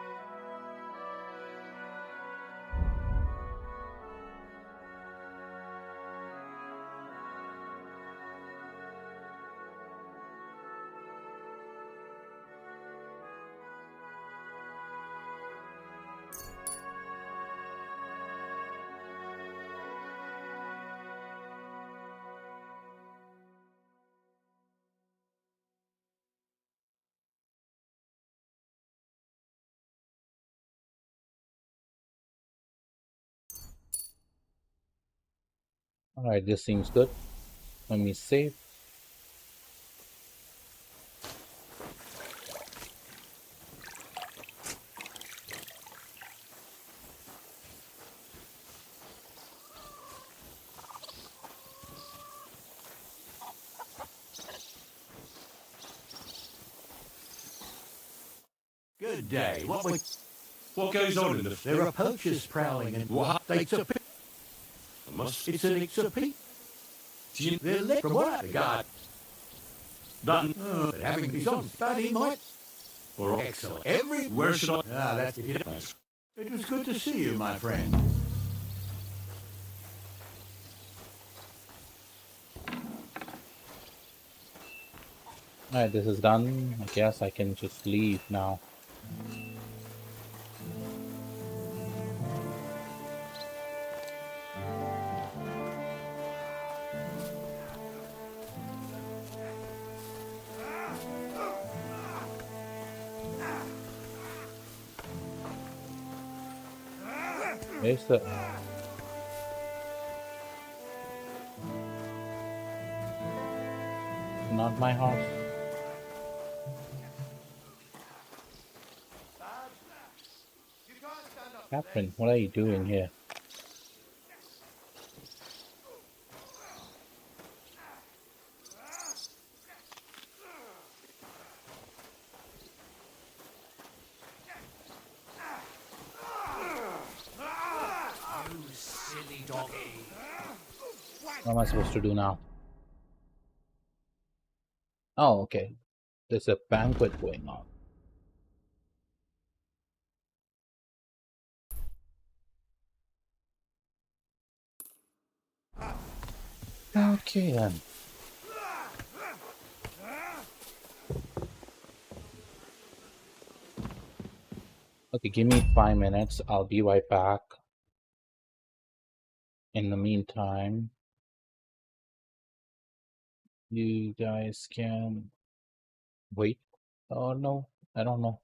Alright, this seems good. Let me save. Good day. What goes on in the... There are poachers prowling and What? it's a It's a peak. Do you... They're lit from what I got. That... But having these on study might. Or... Excellent. Where should I... That's if you don't. It was good to see you, my friend. Alright, this is done. I guess I can just leave now. Where's the... Not my horse. Captain, what are you doing here? You silly doggy. What am I supposed to do now? Oh, okay. There's a banquet going on. Okay then. Okay, give me 5 minutes. I'll be right back. In the meantime, you guys can wait. Oh no, I don't know.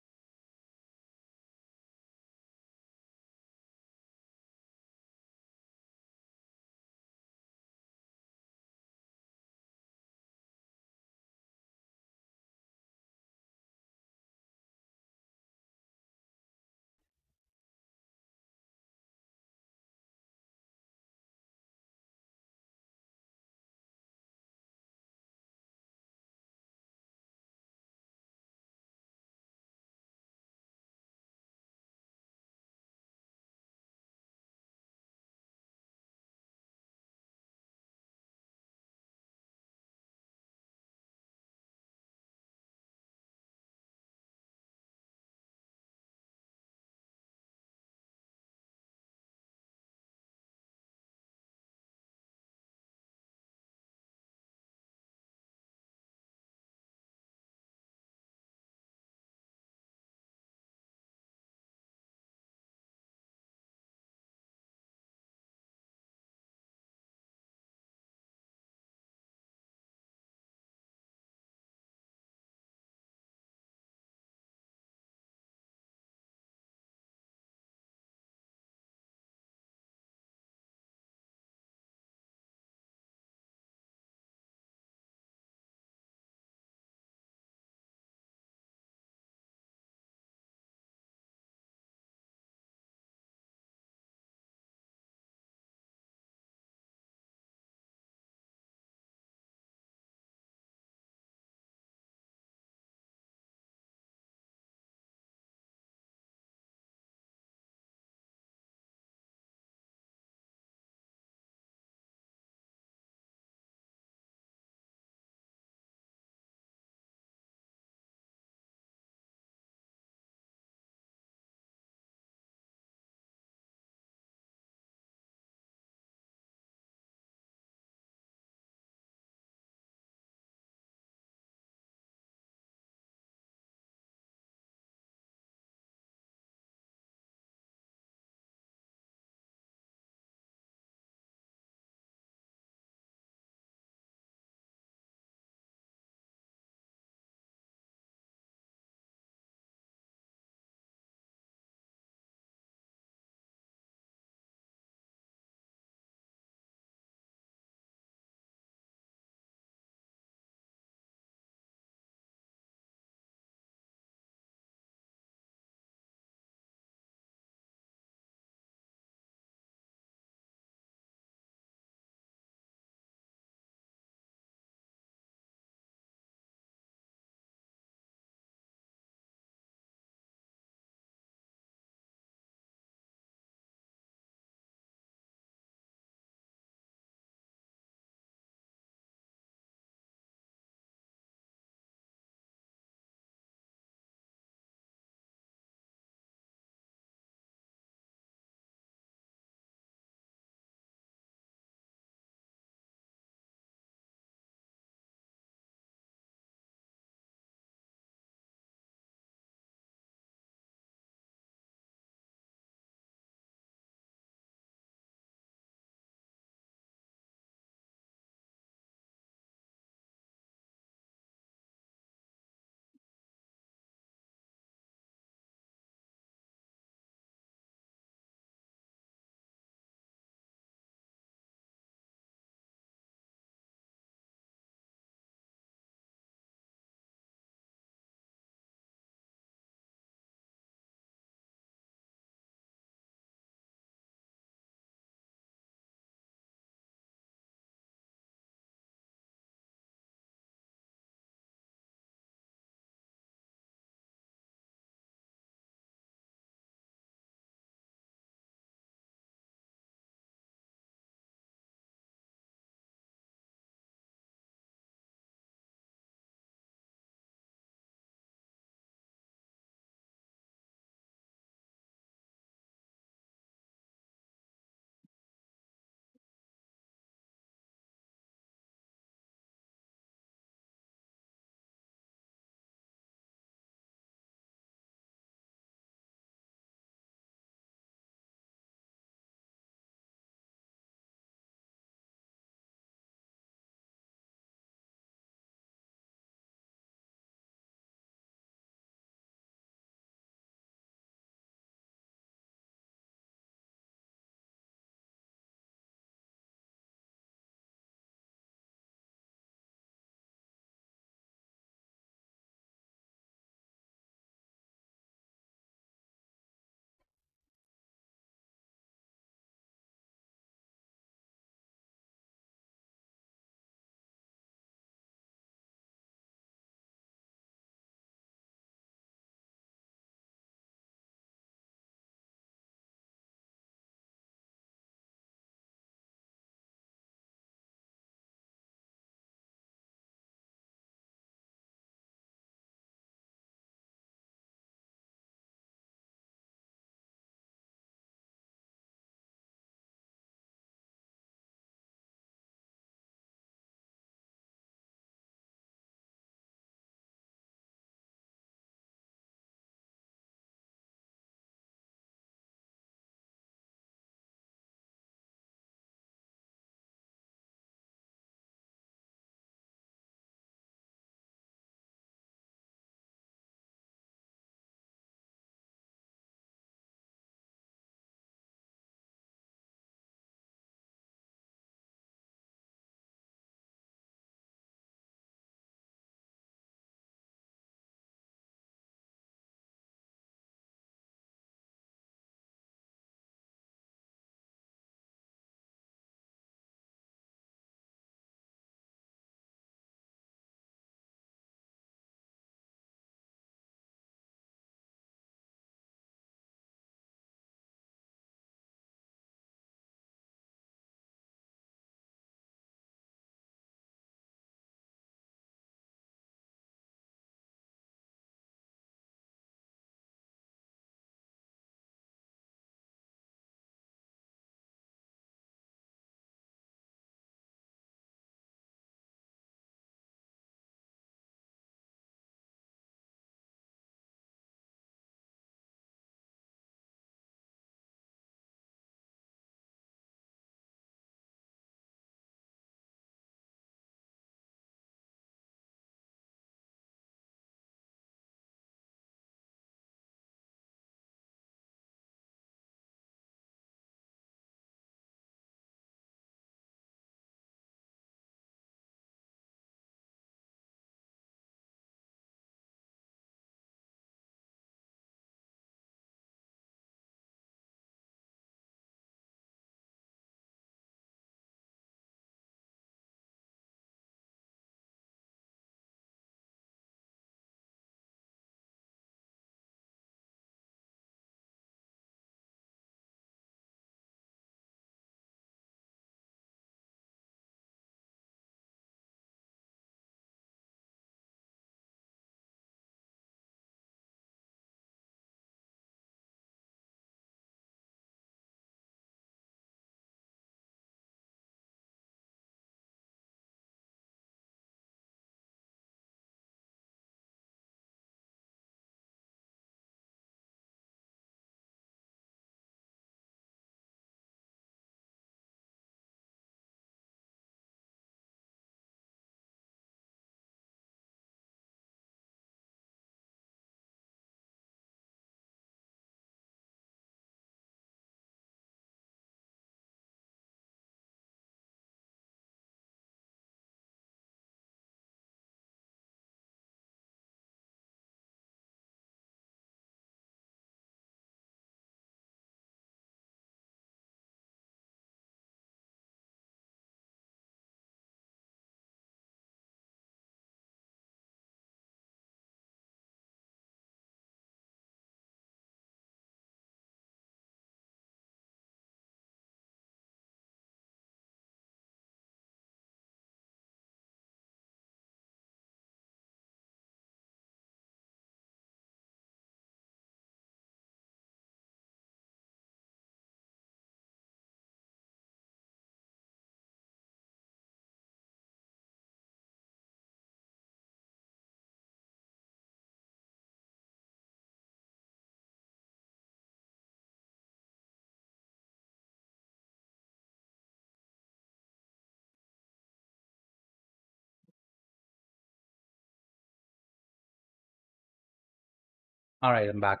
All right, I'm back.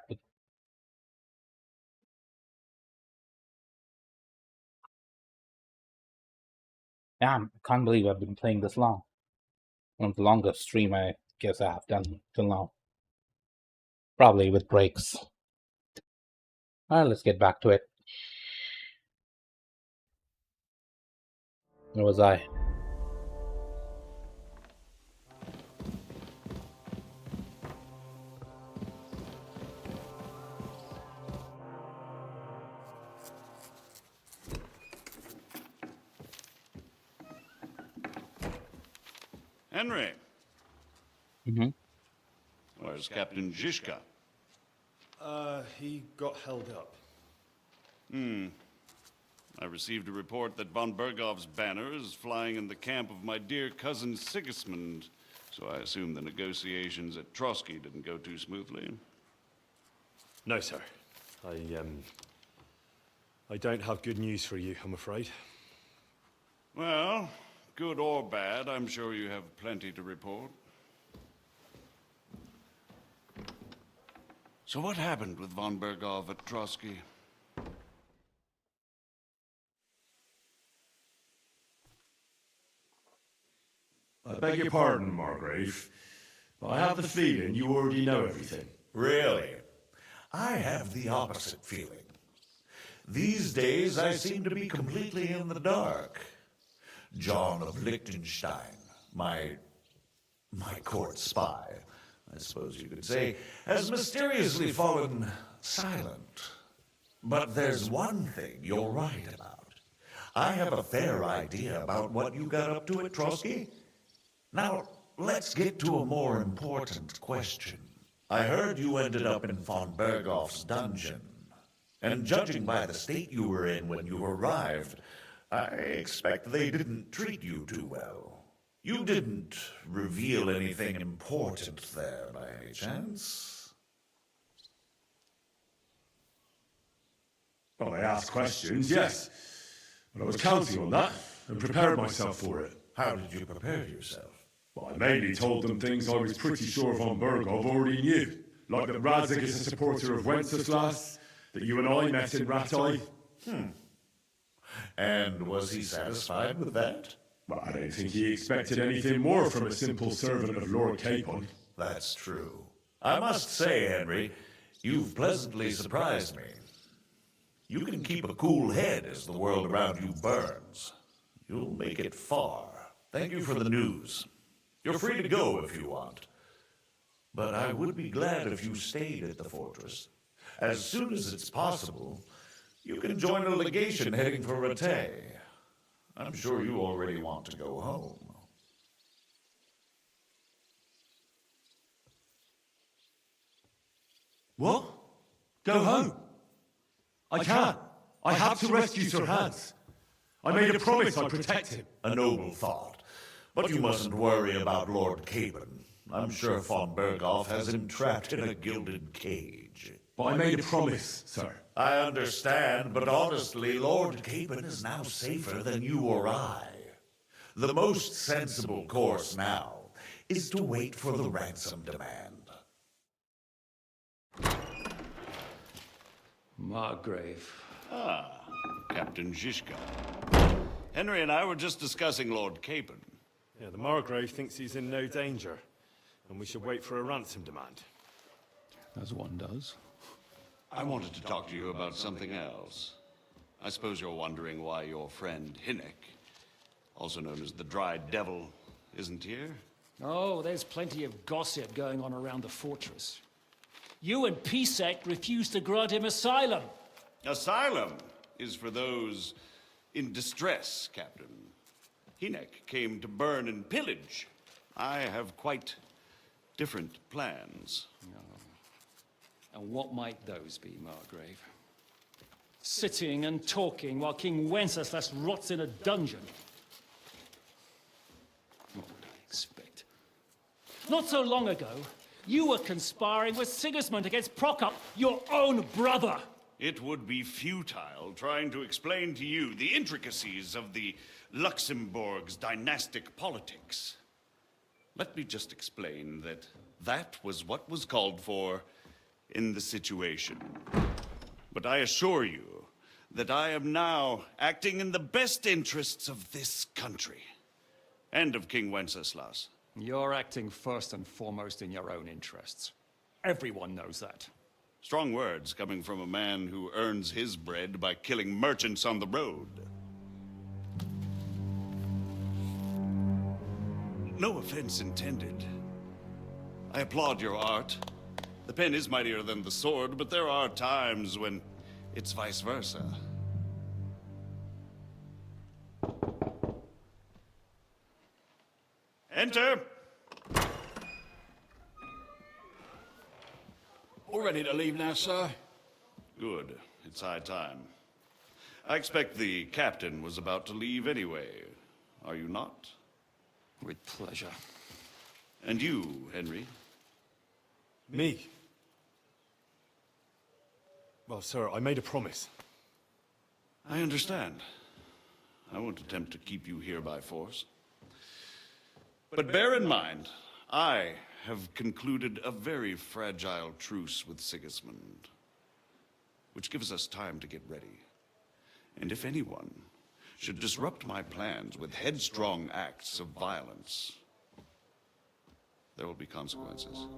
Yeah, I can't believe I've been playing this long. One of the longest stream I guess I have done till now. Probably with breaks. All right, let's get back to it. Where was I? Henry, Mm-hmm. where's Captain Zizka? He got held up. I received a report that von Bergov's banner is flying in the camp of my dear cousin Sigismund, so I assume the negotiations at Trotsky didn't go too smoothly. No, sir. I don't have good news for you, I'm afraid. Well, good or bad, I'm sure you have plenty to report. So what happened with von Bergov at Trotsky? I beg your pardon, Margrave, but I have the feeling you already know everything. Really? I have the opposite feeling. These days, I seem to be completely in the dark. John of Liechtenstein, my court spy, I suppose you could say, has mysteriously fallen silent. But there's one thing you're right about. I have a fair idea about what you got up to at Trotsky. Now, let's get to a more important question. I heard you ended up in von Bergov's dungeon. And judging by the state you were in when you arrived, I expect they didn't treat you too well. You didn't reveal anything important there by any chance? Well, I asked questions, yes. But I was counting on that and prepared myself for it. How did you prepare yourself? Well, I mainly told them things I was pretty sure von Bergov already knew. Like that Radzik is a supporter of Wenceslas, that you and I met in Ratai. And was he satisfied with that? Well, I don't think he expected anything more from a simple servant of Lord Capon. That's true. I must say, Henry, you've pleasantly surprised me. You can keep a cool head as the world around you burns. You'll make it far. Thank you for the news. You're free to go if you want. But I would be glad if you stayed at the fortress. As soon as it's possible, you can join a legation heading for Rattay. I'm sure you already want to go home. What? Go home? I can't. I have to rescue Sir Hans. I made a promise I'd protect him. A noble thought. But you mustn't worry about Lord Capon. I'm sure von Bergov has him trapped in a gilded cage. But I made a promise, sir. I understand, but honestly, Lord Capon is now safer than you or I. The most sensible course now is to wait for the ransom demand. Margrave. Ah, Captain Zizka. Henry and I were just discussing Lord Capon. Yeah, the Margrave thinks he's in no danger, and we should wait for a ransom demand. As one does. I wanted to talk to you about something else. I suppose you're wondering why your friend Hinnek, also known as the Dried Devil, isn't here? Oh, there's plenty of gossip going on around the fortress. You and Pisek refused to grant him asylum. Asylum is for those in distress, Captain. Hinnek came to burn and pillage. I have quite different plans. And what might those be, Margrave? Sitting and talking while King Wenceslas rots in a dungeon. What would I expect? Not so long ago, you were conspiring with Sigismund against Prokop, your own brother. It would be futile trying to explain to you the intricacies of the Luxembourg's dynastic politics. Let me just explain that that was what was called for in the situation. But I assure you that I am now acting in the best interests of this country and of King Wenceslas. You're acting first and foremost in your own interests. Everyone knows that. Strong words coming from a man who earns his bread by killing merchants on the road. No offense intended. I applaud your art. The pen is mightier than the sword, but there are times when it's vice versa. Enter! All ready to leave now, sir? Good. It's high time. I expect the captain was about to leave anyway. Are you not? With pleasure. And you, Henry? Me? Well, sir, I made a promise. I understand. I won't attempt to keep you here by force. But bear in mind, I have concluded a very fragile truce with Sigismund, which gives us time to get ready. And if anyone should disrupt my plans with headstrong acts of violence, there will be consequences.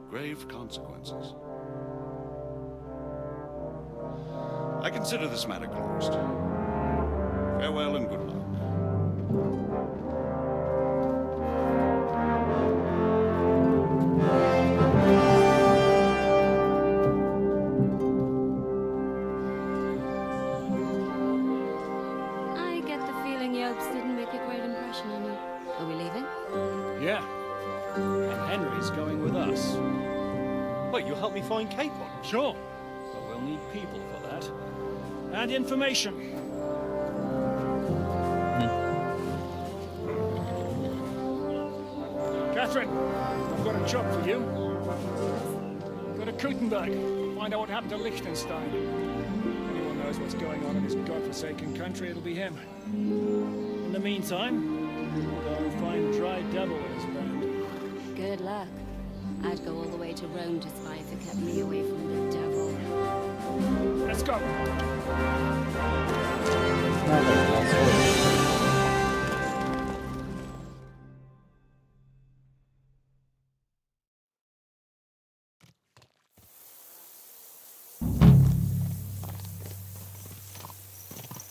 Grave consequences. I consider this matter closed. Farewell and good luck. I get the feeling Yelps didn't make a great impression on you. Are we leaving? Yeah. And Henry's going with us. Wait, you'll help me find Capon? Sure. But we'll need people for that. And information. Catherine, I've got a job for you. Go to Kutenberg. Find out what happened to Liechtenstein. Anyone knows what's going on in this godforsaken country, it'll be him. In the meantime, we'll go find Dry Devil and his band. Good luck. I'd go all the way to Rome to spy if it kept me away from the devil. Let's go.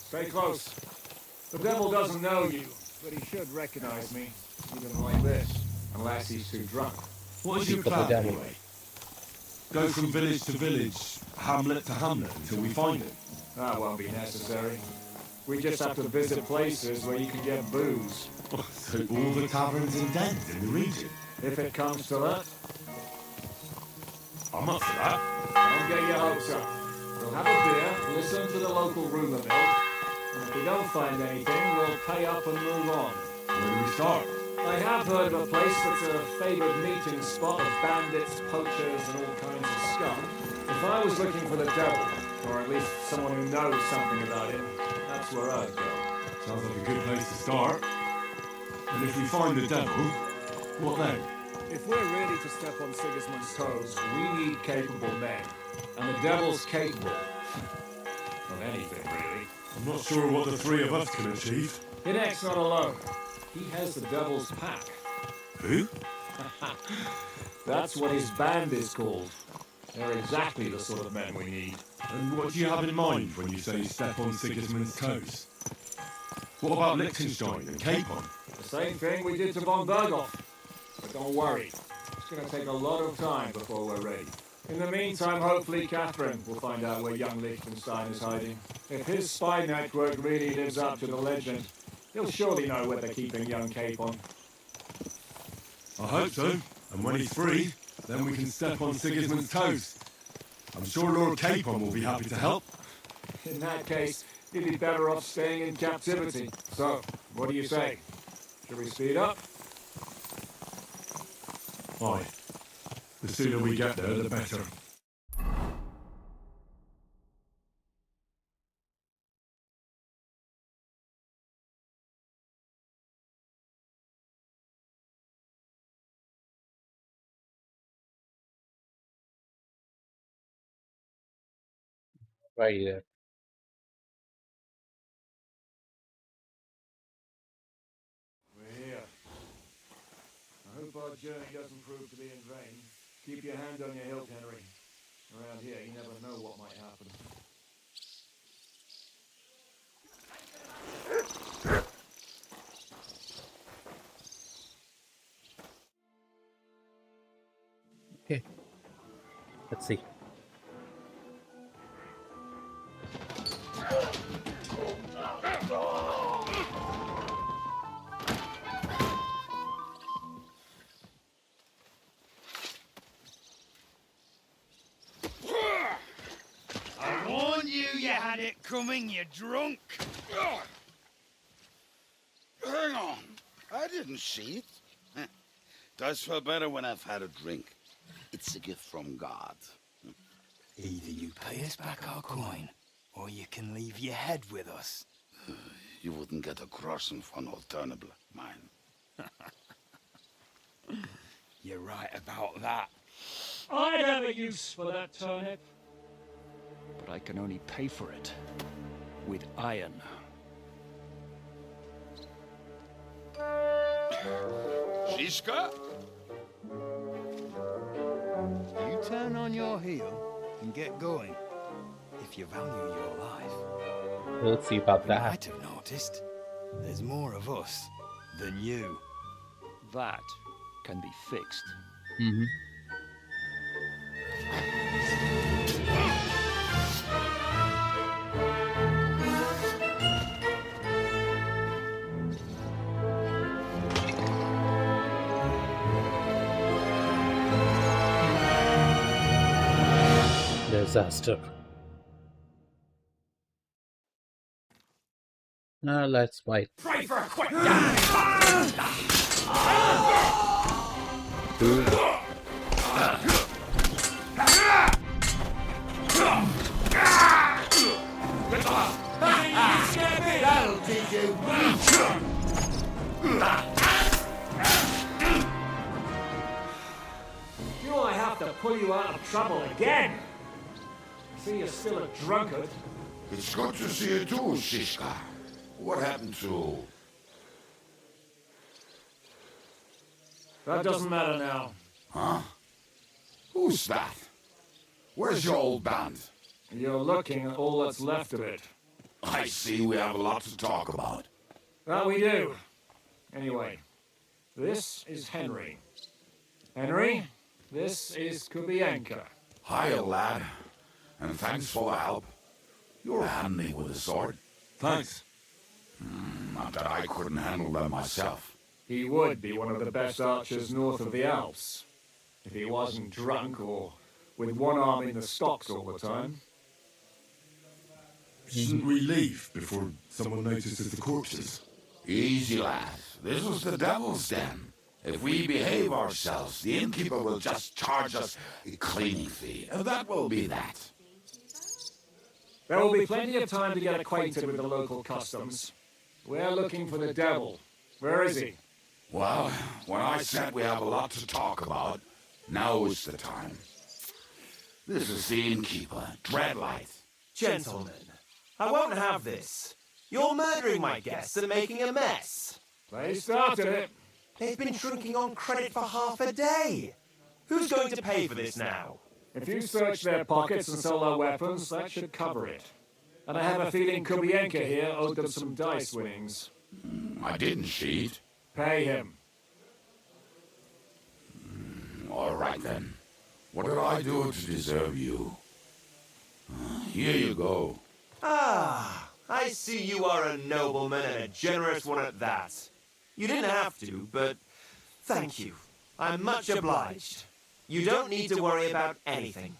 Stay close. The devil doesn't know you, but he should recognize me, even like this, unless he's too drunk. What is your plan, anyway? Go from village to village, hamlet to hamlet, until we find it? That won't be necessary. We just have to visit places where you can get booze. So all the taverns and dens in the region? If it comes to that. I'm up for that. Don't get your hopes up. We'll have a beer, listen to the local rumour mill, and if we don't find anything, we'll pay up and move on. Where do we start? I have heard of a place that's a favoured meeting spot of bandits, poachers, and all kinds of scum. If I was looking for the devil, or at least someone who knows something about him, that's where I'd go. Sounds like a good place to start. And if we find the devil, what then? If we're ready to step on Sigismund's toes, we need capable men. And the devil's capable of anything, really. I'm not sure what the three of us can achieve. Hinek's not alone. He has the devil's pack. Who? That's what his band is called. They're exactly the sort of men we need. And what do you have in mind when you say step on Sigismund's toes? What about Liechtenstein and Capon? The same thing we did to von Berghoff. But don't worry, it's going to take a lot of time before we're ready. In the meantime, hopefully Catherine will find out where young Liechtenstein is hiding. If his spy network really lives up to the legend, he'll surely know where they're keeping young Capon. I hope so. And when he's free, then we can step on Sigismund's toes. I'm sure Lord Capon will be happy to help. In that case, he'd be better off staying in captivity. So, what do you say? Should we speed up? Aye. The sooner we get there, the better. Right there. We're here. I hope our journey doesn't prove to be in vain. Keep your hand on your hilt, Henry. Around here, you never know what might happen. Okay. Let's see. I warned you, you had it coming, you drunk. Hang on. I didn't see it. Does feel better when I've had a drink. It's a gift from God. Either you pay us back our coin, or you can leave your head with us. You wouldn't get a crossing for an alternative mine. You're right about that. I'd have a use for that turnip. But I can only pay for it with iron. Shiska? You turn on your heel and get going if you value your life. We'll see about You that. might have noticed there's more of us than you. That can be fixed. Mm-hmm. Disaster. Now let's fight. Pray for a quick That'll teach you. Do I have to pull you out of trouble again? See, you're still a drunkard. It's good to see you too, Shiska. What happened to... That doesn't matter now. Huh? Who's that? Where's your old band? You're looking at all that's left of it. I see we have a lot to talk about. That we do. Anyway, this is Henry. Henry, this is Kubienka. Hiya, lad. And thanks for the help. You're handy with a sword. Thanks. Not that I couldn't handle them myself. He would be one of the best archers north of the Alps. If he wasn't drunk or with one arm in the stocks all the time. Shouldn't we leave before someone notices the corpses? Easy, lad. This was the devil's den. If we behave ourselves, the innkeeper will just charge us a cleaning fee. That will be that. There will be plenty of time to get acquainted with the local customs. We're looking for the devil. Where is he? Well, when I said we have a lot to talk about, now is the time. This is the innkeeper, Dreadlight. Gentlemen, I won't have this. You're murdering my guests and making a mess. They started it. They've been drinking on credit for half a day. Who's going to pay for this now? If you search their pockets and sell their weapons, that should cover it. And I have a feeling Kubienka here owed them some dice winnings. I didn't cheat. Pay him. All right, then. What did I do to deserve you? Here you go. Ah, I see you are a nobleman and a generous one at that. You didn't have to, but thank you. I'm much obliged. You don't need to worry about anything.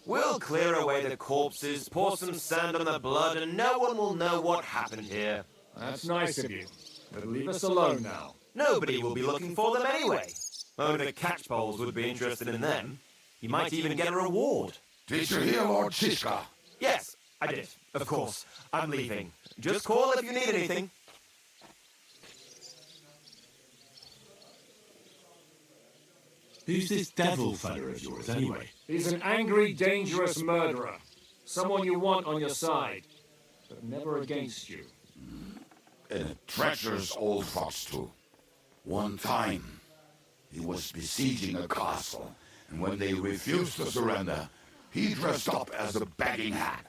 We'll clear away the corpses, pour some sand on the blood, and no one will know what happened here. That's nice of you. But leave us alone now. Nobody will be looking for them anyway. Only the catchpoles would be interested in them. You might even get a reward. Did you hear Lord Chiska? Yes, I did. Of course. I'm leaving. Just call if you need anything. Who's this devil fella of yours, anyway? He's an angry, dangerous murderer. Someone you want on your side, but never against you. And a treacherous old fox, too. One time, he was besieging a castle, and when they refused to surrender, he dressed up as a begging hag.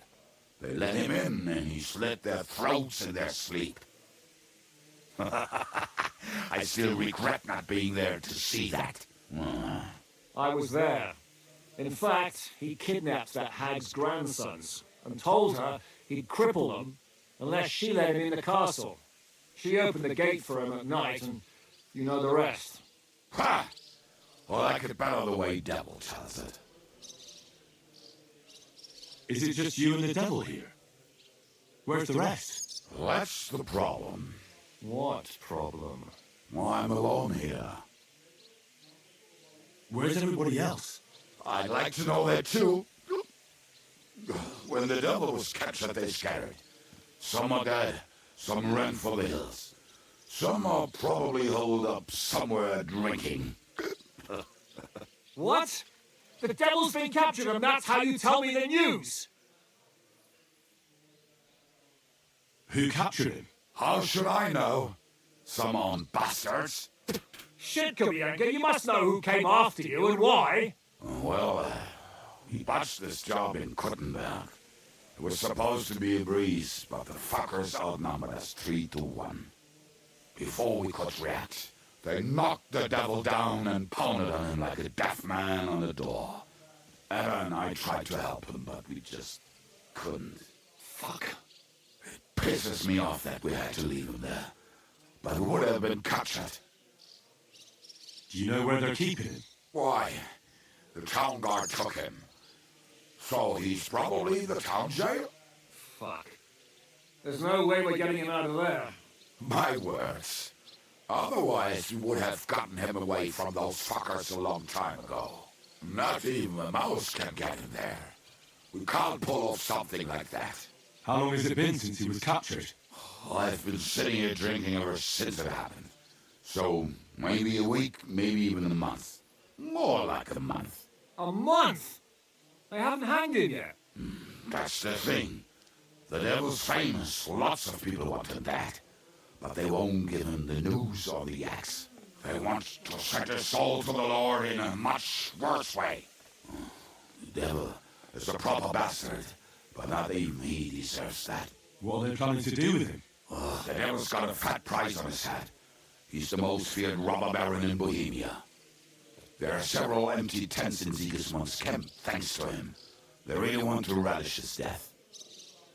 They let him in, and he slit their throats in their sleep. I still regret not being there to see that. I was there. In fact, he kidnapped that hag's grandsons and told her he'd cripple them unless she let him in the castle. She opened the gate for him at night, and you know the rest. Ha! Well, I could better the way Devil tells it. Is it just you and the devil here? Where's the rest? That's the problem. What problem? Well, I'm alone here. Where's everybody else? I'd like to know that too. When the devil was captured, they scattered. Some are dead, some ran for the hills. Some are probably holed up somewhere drinking. What? The devil's been captured and that's how you tell me the news? Who captured him? How should I know? Some armed bastards. Shit, Kubianka, you must know who came after you and why. Well, he botched this job in Kuttenberg. It was supposed to be a breeze, but the fuckers outnumbered us 3-1. Before we could react, they knocked the devil down and pounded on him like a deaf man on the door. Eva and I tried to help him, but we just couldn't. Fuck. It pisses me off that we had to leave him there. But we would have been captured. Do you know where they're keeping him? Why? The town guard took him. So he's probably the town jail? Fuck. There's no way we're getting him out of there. My words. Otherwise, we would have gotten him away from those fuckers a long time ago. Not even a mouse can get him there. We can't pull off something like that. How long has it been since he was captured? I've been sitting here drinking ever since it happened. So, maybe a week, maybe even a month. More like a month. A month? They haven't hanged him yet. That's the thing. The devil's famous. Lots of people want him that. But they won't give him the news or the axe. They want to set his soul to the Lord in a much worse way. The devil is a proper bastard, but not even he deserves that. What are they planning to do with him? The devil's got a fat price on his head. He's the most feared robber baron in Bohemia. There are several empty tents in Sigismund's camp, thanks to him. They really want to relish his death.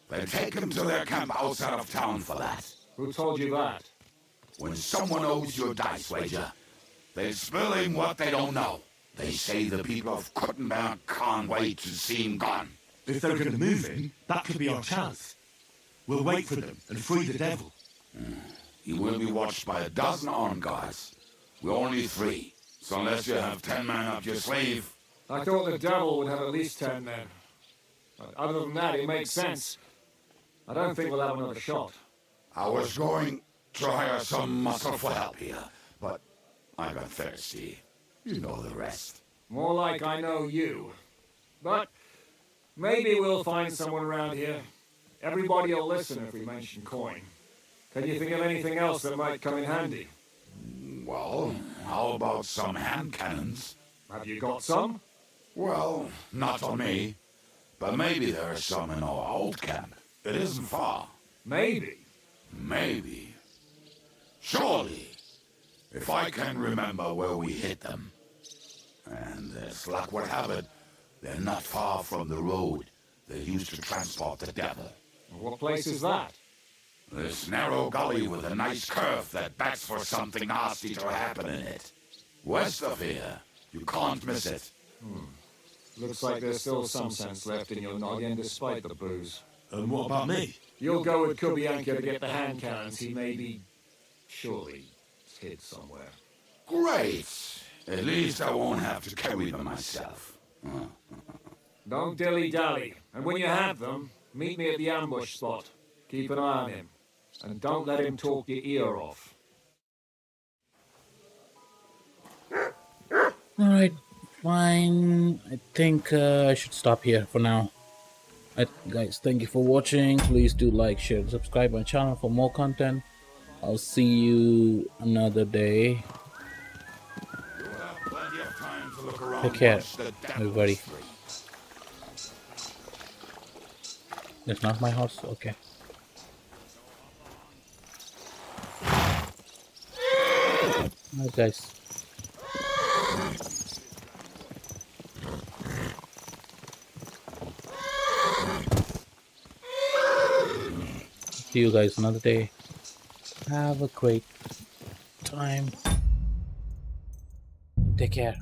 They take him to their camp outside of town for that. Who told you that? When someone owes you a dice wager, they spill him what they don't know. They say the people of Kuttenberg can't wait to see him gone. If they're going to move him, that could be our chance. We'll wait for them and free the devil. He will be watched by a dozen armed guards. We're only 3, so unless you have 10 men up your sleeve... I thought the devil would have at least 10 men. But other than that, it makes sense. I don't think we'll have another shot. I was going to hire some muscle for help here, but I got thirsty. You know the rest. More like I know you. But maybe we'll find someone around here. Everybody will listen if we mention coin. Can you think of anything else that might come in handy? Well, how about some hand cannons? Have you got some? Well, not on me. But maybe there are some in our old camp. It isn't far. Maybe. Maybe. Surely. If I can remember where we hid them. And as luck would have it, they're not far from the road they used to transport the devil. What place is that? This narrow gully with a nice curve that backs for something nasty to happen in it. West of here. You can't miss it. Looks like there's still some sense left in your noggin despite the booze. And what about me? You'll go with Kubianka to get the hand cannons. He may be... surely hid somewhere. Great! At least I won't have to carry them myself. Don't dilly-dally. And when you have them, meet me at the ambush spot. Keep an eye on him. And don't let him talk your ear off. Alright, fine. I think I should stop here for now. Guys, thank you for watching. Please do like, share, and subscribe my channel for more content. I'll see you another day. Take care, everybody. It's not my house? Okay. Alright, guys. See you guys another day. Have a great time. Take care.